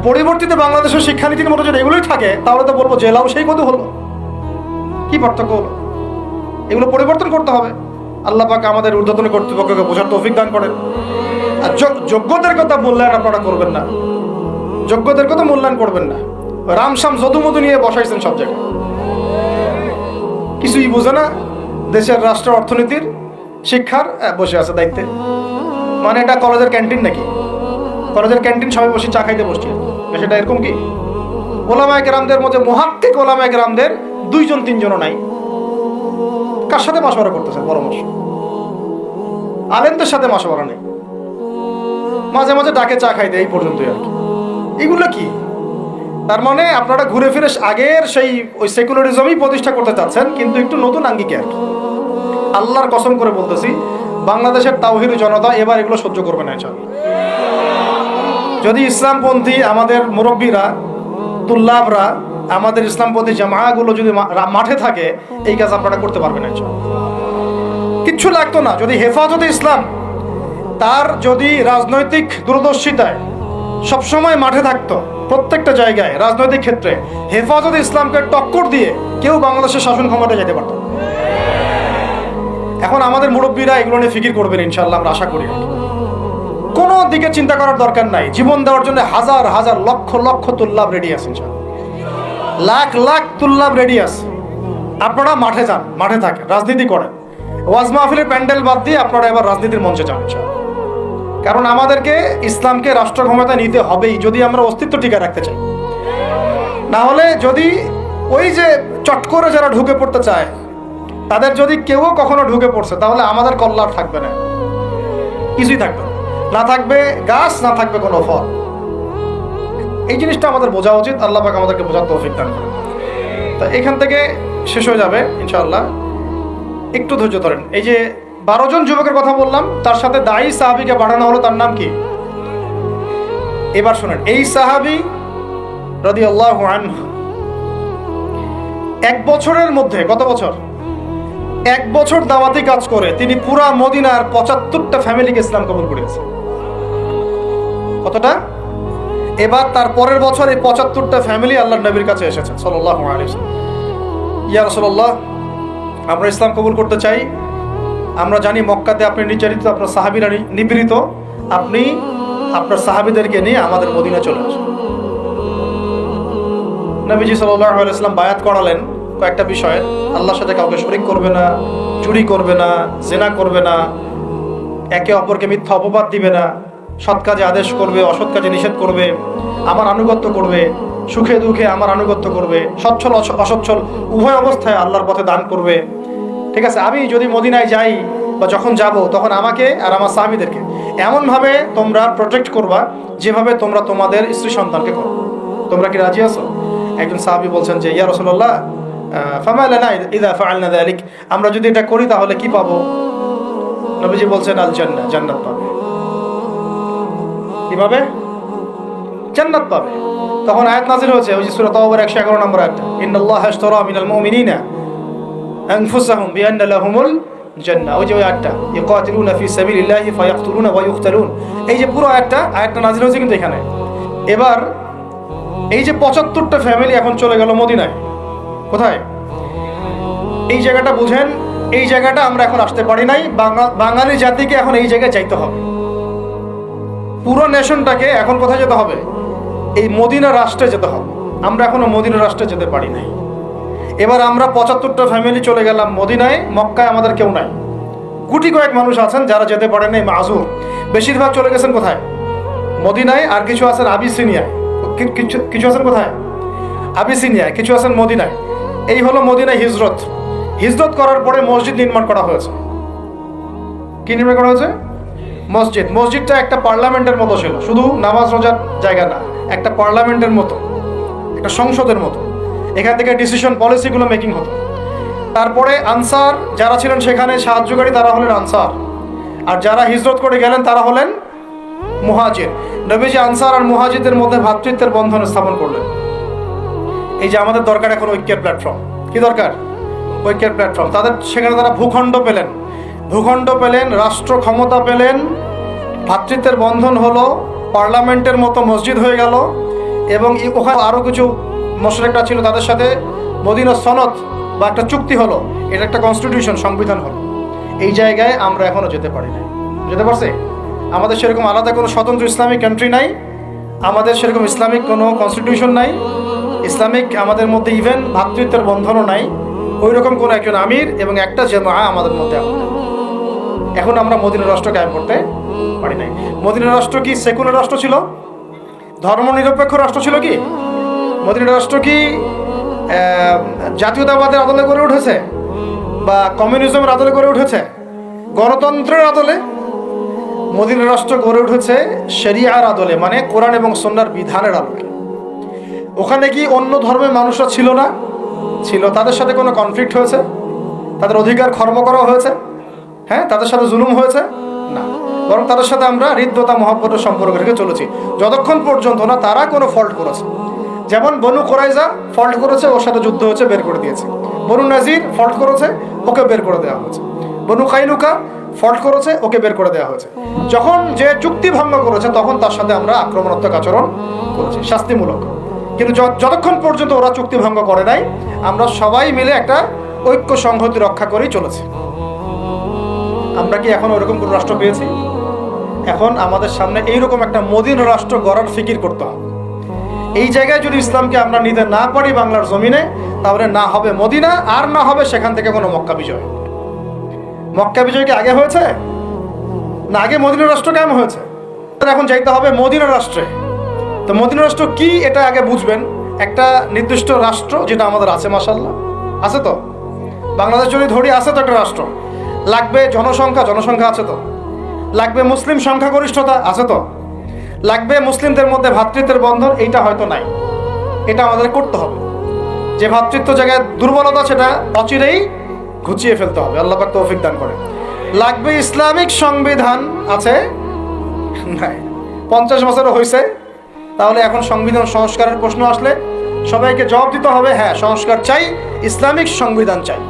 S1: পরিবর্তিত বাংলাদেশের শিক্ষানীতির মতো যদি এগুলোই থাকে, তাহলে তো বলবো জেলাও সেই কদু হলো। কি পার্থক্য হলো? এগুলো পরিবর্তন করতে হবে। আল্লাহ পাক আমাদের ঊর্ধ্বতন কর্তৃপক্ষকে বোঝার তৌফিক দান করেন। আর যোগ্যদের কথা মূল্যায়ন আপনারা করবেন না, যোগ্যদের কথা মূল্যায়ন করবেন না। রামসাম যদুমধু নিয়ে বসাইছেন সব জায়গায়, কিছুই বোঝে না দেশের রাষ্ট্র অর্থনীতির শিক্ষার, বসে আছে দায়িত্বে। মানে এটা কলেজের ক্যান্টিন নাকি? কলেজের ক্যান্টিন সবাই বসে চা খাইতে বসছে, সেটা এরকম কি? ওলামায়ে কেরামদের মধ্যে মুহাক্কিক ওলামায়ে কেরামদের 2-3জনও নাই। কার সাথে মাশওয়ারা করতেছেন? পরামর্শ আলেমদের সাথে মাশওয়ারা নেই, মাঝে মাঝে ডাকে চা খাইতে, এই পর্যন্তই আর কি। এগুলো কি? তার মানে আপনারা ঘুরে ফিরে আগের সেই ওই সেকুলারিজমই প্রতিষ্ঠা করতে চাচ্ছেন, কিন্তু একটু নতুন আঙ্গিকে আর কি। আল্লাহর কসম করে বলতেছি, বাংলাদেশের তাওহীদি জনতা এবার এগুলো সহ্য করবে না ইনশাআল্লাহ। যদি ইসলামপন্থী আমাদের মুরব্বীরা, তুল্লাবরা, আমাদের ইসলামপন্থী জামায়াগুলো যদি মাঠে থাকে, এই কাজ আপনারা করতে পারবেন না ইনশাআল্লাহ। কিচ্ছু লাগতো না যদি হেফাজতে ইসলাম তার যদি রাজনৈতিক দূরদর্শিতায় সবসময় মাঠে থাকতো, প্রত্যেকটা জায়গায় রাজনৈতিক ক্ষেত্রে হেফাজতে ইসলামকে টক্কর দিয়ে কেউ বাংলাদেশের শাসন ক্ষমতায় যেতে পারত। এখন আমাদের মুরব্বীরা এগুলো নিয়ে ফিকির করবেন ইনশাআল্লাহ, আমরা আশা করি। কোনো দিকে চিন্তা করার দরকার নাই। জীবন দেওয়ার জন্য হাজার হাজার লক্ষ লক্ষ তুল্লাব রেডি আছে ইনশাআল্লাহ, লাখ লাখ তুল্লাব রেডি আছে। আপনারা মাঠে যান, মাঠে থাকেন, রাজনীতি করেন। ওয়াজ মাহফিলের প্যান্ডেল বাদ দিয়ে আপনারা এবার রাজনীতির মঞ্চে যান ইনশাআল্লাহ। কারণ আমাদেরকে ইসলামকে রাষ্ট্র ক্ষমতা নিতে হবেই যদি আমরা অস্তিত্ব টিকায় রাখতে চাই। না হলে যদি ওই যে চট করে যারা ঢুকে পড়তে চায়, তাদের যদি কেউ কখনো ঢুকে পড়ছে, তাহলে আমাদের কল্যাণ থাকবে না, কিছুই থাকবে না, থাকবে গাছ, না থাকবে কোনো ফল। এই জিনিসটা আমাদের বোঝা উচিত। আল্লাহ পাক আমাদেরকে বোঝার তৌফিক দান করেন। তো এখান থেকে শেষ হয়ে যাবে ইনশাআল্লাহ, একটু ধৈর্য ধরেন। এই যে 12 জন যুবকের কথা বললাম, তার সাথে দায়ী সাহাবীকে পাঠানো হলো, তার নাম কি? এবার শুনেন, এই সাহাবী রাদিয়াল্লাহু আনহু 1 বছরের মধ্যে, কত বছর? 1 বছর দাওয়াতি কাজ করে তিনি পুরা মদিনার 75টা ফ্যামিলিকে ইসলাম কবুল করেছে। কতটা? এবার তার পরের বছর এই 75টা ফ্যামিলি আল্লাহর নবীর কাছে এসেছে সাল্লাল্লাহু আলাইহি ওয়াসাল্লাম। ইয়া রাসূলুল্লাহ, আমরা ইসলাম কবুল করতে চাই। আমরা জানি মক্কাতে আপনি নির্যাতিত, আপনার সাহাবীরা নিপীড়িত, আপনি আপনার সাহাবীদেরকে নিয়ে আমাদের মদিনা চলে আসুন। নবীজি সাল্লাল্লাহু আলাইহি ওয়াসাল্লাম বায়াত করালেন কয়েকটা বিষয়ে। আল্লাহর সাথে কাউকে শরীক করবে না, চুরি করবে না, জিনা করবে না, একে অপরকে মিথ্যা অপবাদ দিবে না, সৎ কাজে আদেশ করবে, অসৎ কাজে নিষেধ করবে, আমার আনুগত্য করবে, সুখে দুঃখে আমার আনুগত্য করবে, সচ্ছল অসচ্ছল উভয় অবস্থায় আল্লাহর পথে দান করবে। ঠিক আছে, আমি যদি মদিনায় যাই বা যখন যাব, তখন আমাকে আর আমার সাহাবীদেরকে এমনভাবে তোমরা প্রোটেক্ট করবা যেভাবে তোমরা তোমাদের স্ত্রী সন্তানকে করো। তোমরা কি রাজি আছো? একজন সাহাবী বলছেন যে ইয়া রাসূলুল্লাহ, ফামা লানা ইযা ফাআলনা যালিক, আমরা যদি এটা করি তাহলে কি পাবো? নবীজি বলছেন আল জান্নাহ, জান্নাত পাবে। কি পাবে? জান্নাত পাবে। তখন আয়াত নাযিল হয়েছে, ওই যে সূরা তাওবার 111 নম্বর আয়াত, ইন্নাল্লাহা আশতারা মিনাল মুমিনিনা আনফুসাহুম বিআন্না লাহুমুল জান্নাহ। ওই যে ওই আয়াতটা, ইয়াকাতিলুনা ফি সাবিলিল্লাহি ফায়াকতুলুনা ওয়া ইউকতালুন, এই যে পুরো আয়াতটা নাযিল হয়েছে কিন্তু এখানে। এবার এই যে 75টা ফ্যামিলি এখন চলে গেল মদিনায়, কোথায়? এই জায়গাটা বুঝেন, এই জায়গাটা আমরা এখন আসতে পারি নাই। বাঙালি জাতিকে এখন এই জায়গায় যাইতে হবে। পুরো নেশনটাকে এখন কোথায় যেতে হবে? এই মদিনা রাষ্ট্রে যেতে হবে। আমরা এখনো মদিনা রাষ্ট্রে যেতে পারি নাই। এবার আমরা 75টা ফ্যামিলি চলে গেলাম মদিনায়, মক্কায় আমাদের কেউ নাই। গুটি কয়েক মানুষ আছেন যারা যেতে পারেন নাই, মাযুর। বেশিরভাগ চলে গেছেন কোথায়? মদিনায়। আর কিছু আছেন আবিসিনিয়ায়, কিছু আছেন কোথায়? আবিসিনিয়ায়, কিছু আছেন মদিনায়। এই হলো মদিনায় হিজরত। হিজরত করার পরে মসজিদ নির্মাণ করা হয়েছে। কি নির্মাণ করা হয়েছে? মসজিদ। মসজিদটা একটা পার্লামেন্টের মতো ছিল, শুধু নামাজ রোজার জায়গা না, একটা পার্লামেন্টের মতো, একটা সংসদের মতো। এখান থেকে ডিসিশন পলিসিগুলো মেকিং হতো। তারপরে আনসার যারা ছিলেন সেখানে সাহায্যকারী, তারা হলেন আনসার। আর যারা হিজরত করে গেলেন তারা হলেন মুহাজির। নবীজি আনসার আর মুহাজিরদের মধ্যে ভ্রাতৃত্বের বন্ধন স্থাপন করলেন। এই যে আমাদের দরকার এখন ঐক্যের প্ল্যাটফর্ম। কি দরকার? ঐক্যের প্ল্যাটফর্ম। তাদের সেখানে তারা ভূখণ্ড পেলেন, রাষ্ট্র ক্ষমতা পেলেন, ভ্রাতৃত্বের বন্ধন হলো, পার্লামেন্টের মতো মসজিদ হয়ে গেল, এবং ওখানে আরও কিছু মশরেকরা ছিল, তাদের সাথে মদিনা সনদ বা একটা চুক্তি হলো, এটা একটা কনস্টিটিউশন, সংবিধান হলো। এই জায়গায় আমরা এখনও যেতে পারি না। যেতে পারছি? আমাদের সেরকম আলাদা কোনো স্বতন্ত্র ইসলামিক কান্ট্রি নাই, আমাদের সেরকম ইসলামিক কোনো কনস্টিটিউশন নাই, ইসলামিক আমাদের মধ্যে ইভেন ভ্রাতৃত্বের বন্ধনও নাই, ওই রকম কোনো একজন আমির এবং একটা জামাআ আমাদের মধ্যে এখন আমরা মদিনা রাষ্ট্র কায়েম করতে পারি নাই। মদিনা রাষ্ট্র কি সেকুলার রাষ্ট্র ছিল? ধর্মনিরপেক্ষ রাষ্ট্র ছিল কি? মদিনা রাষ্ট্র কি জাতীয়তাবাদের আদলে গড়ে উঠেছে, বা কমিউনিজমের আদলে গড়ে উঠেছে, গণতন্ত্রের আদলে? মদিনা রাষ্ট্র গড়ে উঠেছে শরিয়ার আদলে, মানে কোরআন এবং সুন্নাহর বিধানের আলোকে। ওখানে কি অন্য ধর্মের মানুষরা ছিল না? ছিল। তাদের সাথে কোনো কনফ্লিক্ট হয়েছে? তাদের অধিকার খর্ব করা হয়েছে? হ্যাঁ, তাদের সাথে জুলুম হয়েছে? না, বরং তাদের সাথে আমরা হৃদ্যতা মহব্বতের সম্পর্ক রেখে চলেছি, যতক্ষণ পর্যন্ত না তারা কোনো ফল্ট করেছে। যেমন বনু কোরাইজা ফল্ট করেছে, ওর সাথে যুদ্ধ হয়েছে, বের করে দিয়েছে। বনু নাজির ফল্ট করেছে, ওকে বের করে দেওয়া হয়েছে। বনু কাইনুকা ফল্ট করেছে, ওকে বের করে দেওয়া হয়েছে। যখন যে চুক্তি ভঙ্গ করেছে তখন তার সাথে আমরা আক্রমণাত্মক আচরণ করেছি, শাস্তিমূলক। কিন্তু যতক্ষণ পর্যন্ত ওরা চুক্তি ভঙ্গ করে নাই, আমরা সবাই মিলে একটা ঐক্য সংহতি রক্ষা করেই চলেছি। আমরা কি এখন ওইরকম কোনো রাষ্ট্র পেয়েছি? এখন আমাদের সামনে এইরকম একটা মদিনা রাষ্ট্র গড়ার ফিকির করতে হবে। এই জায়গায় যদি ইসলামকে আমরা নিতে না পারি বাংলার জমিনে, তাহলে না হবে মদিনা, আর না হবে সেখান থেকে কোনো মক্কা বিজয়। মক্কা বিজয় কি আগে হয়েছে না আগে মদিনা রাষ্ট্র কেমন হয়েছে? এখন যাইতে হবে মদিনা রাষ্ট্রে। তো মদিনা রাষ্ট্র কি এটা আগে বুঝবেন। একটা নির্দিষ্ট রাষ্ট্র যেটা আমাদের আছে, মাশাআল্লাহ আছে তো, বাংলাদেশ যদি ধরি আছে তো একটা রাষ্ট্র। লাগবে জনসংখ্যা আছে তো, লাগবে মুসলিম সংখ্যাগরিষ্ঠতা আছে তো, লাগবে মুসলিমদের মধ্যে ভ্রাতৃত্বের বন্ধন, এইটা হয়তো নাই। এটা আমাদের করতে হবে। যে ভ্রাতৃত্ব জায়গায় দুর্বলতা সেটা অচিরেই ঘুচিয়ে ফেলতে হবে। আল্লাহ পাক তৌফিক দান করে। লাগবে ইসলামিক সংবিধান আছে নাই, 50 বছরও হয়েছে, তাহলে এখন সংবিধান সংস্কারের প্রশ্ন আসলে সবাইকে জবাব দিতে হবে, হ্যাঁ সংস্কার চাই, ইসলামিক সংবিধান চাই,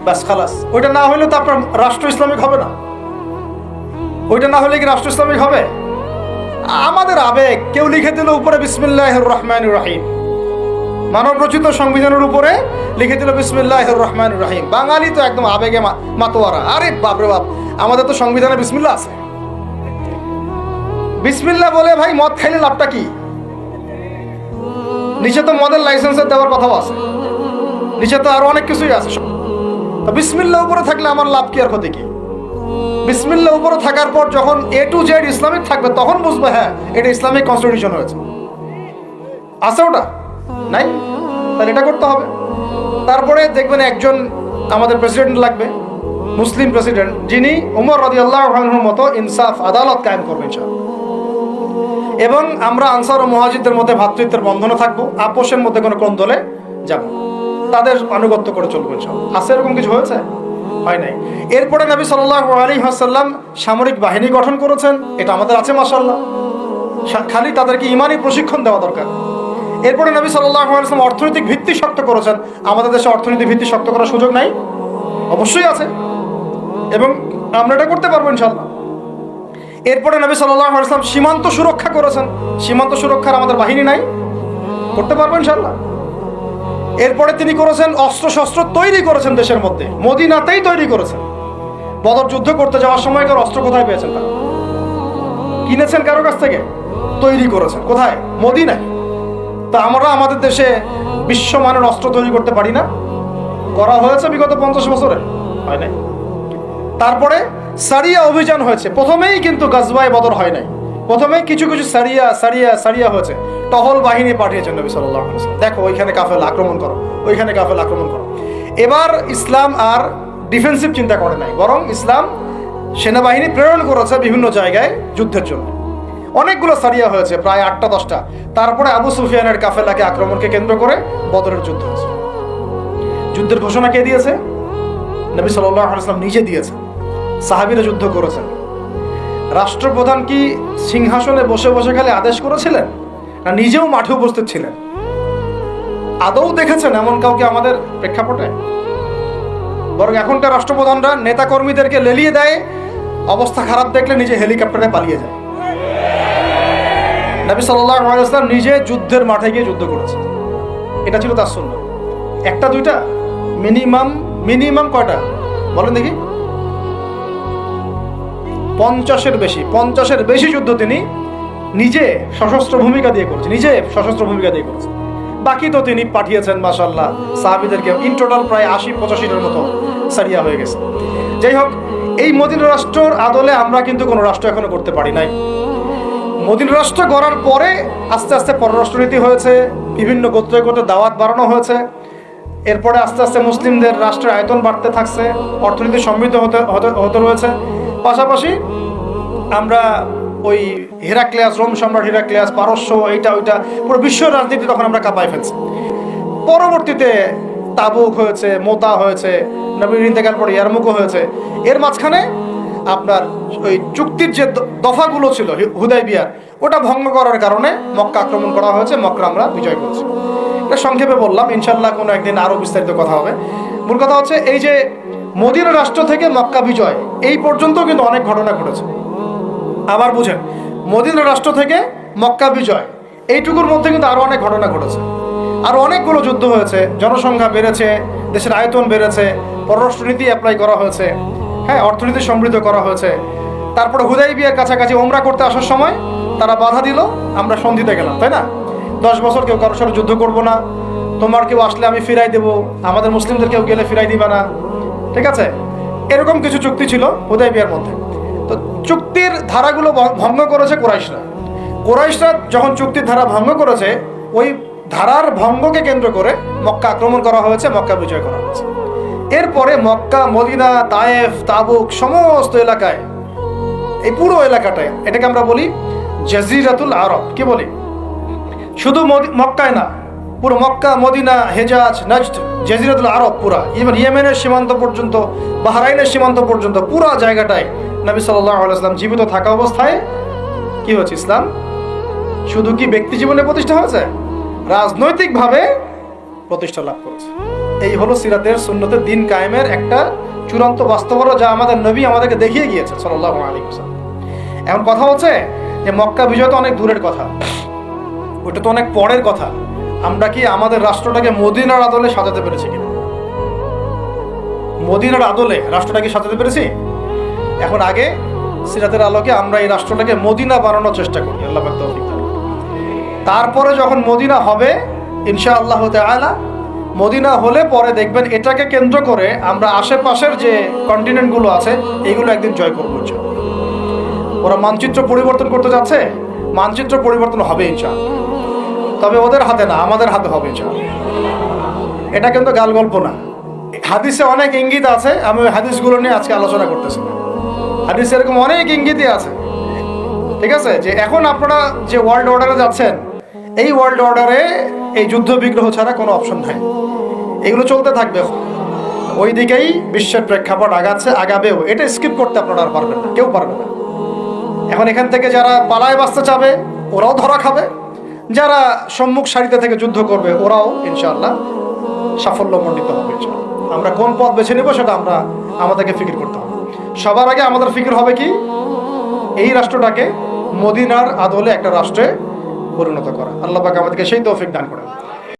S1: ব্যাস খালাস। ওইটা না হলে তো আপনার রাষ্ট্র ইসলামিক হবে না। ওইটা না হলে কি রাষ্ট্র ইসলামিক হবে? আমাদের আবেগ, কেউ লিখে দিল উপরে বিসমিল্লাহির রহমানির রহিম, মানব রচিত সংবিধানের উপরে লিখে দিল বিসমিল্লাহির রহমানির রহিম। বাঙালি তো একদম আবেগে মাতোয়ারা। আরে বাপরে বাপ, আমাদের তো সংবিধানে বিসমিল্লাহ আছে। বিসমিল্লাহ বলে ভাই মদ খাইলে লাভটা কি? নিচে তো মদের লাইসেন্সের দেওয়ার কথাও আছে, নিচে তো আরো অনেক কিছুই আছে। তো বিসমিল্লাহ উপরে থাকলে আমার লাভ কি আর ক্ষতি কি? বিসমিল্লাহ উপরে থাকার পর যখন A to Z ইসলামিক থাকবে তখন বুঝবে হ্যাঁ এটা ইসলামিক কনস্টিটিউশন হয়েছে। আছে ওটা নাই, তাহলে এটা করতে হবে। তারপরে দেখবেন একজন আমাদের প্রেসিডেন্ট লাগবে, মুসলিম প্রেসিডেন্ট, যিনি উমর রাদিয়াল্লাহু আনহুর মতো ইনসাফ আদালত কায়েম করবেন ইনশাআল্লাহ। এবং আমরা আনসার ও মুহাজিরদের মধ্যে ভ্রাতৃত্বের বন্ধনে থাকবো, আপোষের মধ্যে কোনো কোন্দলে যাব, তাদের আনুগত্য করে চলবো ইনশাআল্লাহ। আছে এরকম কিছু হয়েছে? হয় নাই। এরপরে নবী সাল্লাল্লাহু আলাইহি ওয়াসাল্লাম সামরিক বাহিনী গঠন করেছেন, এটা আমাদের আছে মাশাআল্লাহ। খালি তাদেরকে ইমানি প্রশিক্ষণ দেওয়া দরকার। এরপরে নবী সাল্লাল্লাহু আলাইহি ওয়াসাল্লাম অর্থনৈতিক ভিত্তি শক্ত করেছেন। আমাদের দেশে অর্থনৈতিক ভিত্তি শক্ত করার সুযোগ নাই? অবশ্যই আছে, এবং আমরা এটা করতে পারবো ইনশাআল্লাহ। এরপরে নবী সাল্লাল্লাহু আলাইহি ওয়াসাল্লাম সীমান্ত সুরক্ষা করেছেন। সীমান্ত সুরক্ষার আমাদের বাহিনী নাই? করতে পারবো ইনশাআল্লাহ। এরপরে তিনি করেছেন অস্ত্রশস্ত্র তৈরি করেছেন, দেশের মধ্যে মদিনাতেই তৈরি করেছেন। বদর যুদ্ধ করতে যাওয়ার সময় কার অস্ত্র কোথায় পেয়েছেন? তারা কিনেছেন কারো কাছ থেকে, তৈরি করেছেন কোথায়? মদিনায়। তা আমরা আমাদের দেশে বিশ্বমানের অস্ত্র তৈরি করতে পারি না? করা হয়েছে বিগত 50 বছরে, হয় নাই। তারপরে সারিয়া অভিযান হয়েছে, প্রথমেই কিন্তু গাজওয়ায়ে বদর হয় নাই, প্রথমেই কিছু কিছু সারিয়া হয়েছে। টহল বাহিনী পাঠিয়েছেন নবী সাল্লাল্লাহু আলাইহি ওয়াসাল্লাম, দেখো ওইখানে কাফেলা আক্রমণ করো, ওইখানে কাফেলা আক্রমণ করো। এবার ইসলাম আর ডিফেন্সিভ চিন্তা করে নাই, বরং ইসলাম সেনাবাহিনী প্রেরণ করেছে বিভিন্ন জায়গায় যুদ্ধের জন্য। অনেকগুলো সারিয়া হয়েছে, প্রায় 8-10টা। তারপরে আবু সুফিয়ানের কাফেলাকে আক্রমণকে কেন্দ্র করে বদরের যুদ্ধ হয়েছে। যুদ্ধের ঘোষণা কে দিয়েছে? নবী সাল্লাল্লাহু আলাইহি ওয়াসাল্লাম নিজে দিয়েছেন। সাহাবীরা যুদ্ধ করেছেন। রাষ্ট্রপ্রধান কি সিংহাসনে বসে বসে খালি আদেশ করেছিলেন, না নিজেও মাঠে উপস্থিত ছিলেন? আদৌ দেখেছেন এমন কাউকে আমাদের প্রেক্ষাপটে? বরং এখনকার রাষ্ট্রপ্রধানরা নেতা কর্মীদেরকে লেলিয়ে দেয়, অবস্থা খারাপ দেখলে নিজে হেলিকপ্টারে পালিয়ে যায়। নবী সাল্লাল্লাহু আলাইহি ওয়াসাল্লাম নিজে যুদ্ধের মাঠে গিয়ে যুদ্ধ করেছেন। এটা ছিল তার সুন্নাহ। একটা দুইটা, মিনিমাম কয়টা বলেন দেখি? 50-এর বেশি যুদ্ধ তিনি নিজে সশস্ত্র ভূমিকা দিয়ে করেছেন। বাকি তো তিনি পাঠিয়েছেন মাশাআল্লাহ সাহাবীদেরকে। ইন টোটাল প্রায় 80-85-এর মতো সারিয়া হয়ে গেছে। যাই হোক, এই মদিনা রাষ্ট্রের আদলে আমরা কিন্তু কোনো রাষ্ট্র এখনো করতে পারি নাই। মদিনা রাষ্ট্র গড়ার পরে আস্তে আস্তে পররাষ্ট্রনীতি হয়েছে, বিভিন্ন গোত্রে দাওয়াত বাড়ানো হয়েছে। এরপরে আস্তে আস্তে মুসলিমদের রাষ্ট্রের আয়তন বাড়তে থাকছে, অর্থনীতি সমৃদ্ধ হতে রয়েছে। পাশাপাশি আমরা ওই হেরাক্লিয়াস, রোম সম্রাট হেরাক্লিয়াস, পারস্য, এইটা ওইটা পুরো বিশ্ব রাজনীতি তখন আমরা কাঁপাই ফেলছি। পরবর্তীতে তাবুক হয়েছে, মোতা হয়েছে, নবীর ইন্তেকাল পরে ইয়ারমুকও হয়েছে। এর মাঝখানে আপনার ওই চুক্তির যে দফাগুলো ছিল হুদাইবিয়ার, ওটা ভঙ্গ করার কারণে মক্কা আক্রমণ করা হয়েছে, মক্কা আমরা বিজয় করেছি। এটা সংক্ষেপে বললাম, ইনশাল্লাহ কোনো একদিন আরও বিস্তারিত কথা হবে। মূল কথা হচ্ছে এই যে মদিনা রাষ্ট্র থেকে মক্কা বিজয় এই পর্যন্ত কিন্তু অনেক ঘটনা ঘটেছে। আবার বুঝেন, মদিনা রাষ্ট্র থেকে মক্কা বিজয় এইটুকুর মধ্যে কিন্তু আরও অনেক ঘটনা ঘটেছে। আরও অনেকগুলো যুদ্ধ হয়েছে, জনসংখ্যা বেড়েছে, দেশের আয়তন বেড়েছে, পররাষ্ট্রনীতি অ্যাপ্লাই করা হয়েছে, হ্যাঁ, অর্থনীতি সমৃদ্ধ করা হয়েছে। তারপরে হুদাইবিয়ার কাছাকাছি ওমরা করতে আসার সময় তারা বাধা দিল, আমরা সন্ধিতে গেলাম, তাই না? 10 বছর কেউ কারোর সাথে যুদ্ধ করবো না, তোমার কেউ আসলে আমি ফিরাই দেবো, আমাদের মুসলিমদের কেউ গেলে ফিরাই দিবা না, ঠিক আছে? এরকম কিছু চুক্তি ছিল হুদাইবিয়ার মধ্যে। তো চুক্তির ধারাগুলো ভঙ্গ করেছে কোরাইশরা যখন চুক্তির ধারা ভঙ্গ করেছে, ওই ধারার ভঙ্গকে কেন্দ্র করে মক্কা আক্রমণ করা হয়েছে, মক্কা বিজয় করা হয়েছে। এরপরে মক্কা, মদিনা, তায়েফ, তাবুক সমস্ত এলাকায়, এই পুরো এলাকাটায়, এটাকে আমরা বলি জাজিরাতুল আরব। কি বলি? শুধু মক্কায় না, পুরো মক্কা, মদিনা, হেজাজ, নজদ, জাজিরাতুল আরব পুরা, ইভেন ইয়েমেনের সীমান্ত পর্যন্ত, বাহরাইনের সীমান্ত পর্যন্ত পুরো জায়গাটায় নবী সাল্লাল্লাহু আলাইহি ওয়াসাল্লাম জীবিত থাকা অবস্থায় কি হয়েছে? ইসলাম শুধু কি ব্যক্তি জীবনে প্রতিষ্ঠা হয়েছে, রাজনৈতিকভাবে প্রতিষ্ঠা লাভ করেছে। এই হলো সিরাতের সুন্নতের দিন কায়েমের একটা চূড়ান্ত বাস্তবতা, যা আমাদের নবী আমাদেরকে দেখিয়ে গিয়েছে সাল্লাল্লাহু আলাইহি ওয়াসাল্লাম। এখন কথা হচ্ছে যে মক্কা বিজয় তো অনেক দূরের কথা, ওটা তো অনেক পরের কথা। আমরা কি আমাদের রাষ্ট্রটাকে মদিনার আদলে সাজাতে পেরেছি কিনা? মদিনার আদলে রাষ্ট্রটাকে সাজাতে পেরেছি? এখন আগে সিরাতের আলোকে আমরা এই রাষ্ট্রটাকে মদিনা বানানোর চেষ্টা করি, আল্লাহ পাক তৌফিক দান। তারপরে যখন মদিনা হবে ইনশাআল্লাহ তাআলা, মদিনা হলে পরে দেখবেন এটাকে কেন্দ্র করে আমরা আশেপাশের যে কন্টিনেন্টগুলো আছে এগুলো একদিন জয় করবো ইনশাআল্লাহ। ওরা মানচিত্র পরিবর্তন করতে যাচ্ছে, মানচিত্র পরিবর্তন হবে ইনশাআল্লাহ, তবে ওদের হাতে না, আমাদের হাতে হবে ইনশাআল্লাহ। এটা কিন্তু গাল গল্প না, হাদিসে অনেক ইঙ্গিত আছে। আমি ওই হাদিসগুলো নিয়ে আজকে আলোচনা করতেছি না। হাদিসে এরকম অনেক ইঙ্গিতই আছে, ঠিক আছে? যে এখন আপনারা যে ওয়ার্ল্ড অর্ডারে যাচ্ছেন, এই ওয়ার্ল্ড অর্ডারে এই যুদ্ধ বিগ্রহ ছাড়া কোনো অপশন নাই, এগুলো চলতে থাকবে। ওই দিকেই বিশ্বের প্রেক্ষাপট আগাবেও, এটা স্কিপ করতে আপনারা আর পারবেন না, কেউ পারবে না। এখন এখান থেকে যারা পালায় বাঁচতে চাবে ওরাও ধরা খাবে, যারা সম্মুখ সারিতে থেকে যুদ্ধ করবে ওরাও ইনশাআল্লাহ সাফল্যমণ্ডিত হবে ইনশাআল্লাহ। আমরা কোন পথ বেছে নেব সেটা আমাদেরকে ফিকির করতে হবে। সবার আগে আমাদের ফিকির হবে কি? এই রাষ্ট্রটাকে মদিনার আদলে একটা রাষ্ট্রে পরিণত করা। আল্লাহ পাক আমাদেরকে সেই তৌফিক দান করেন।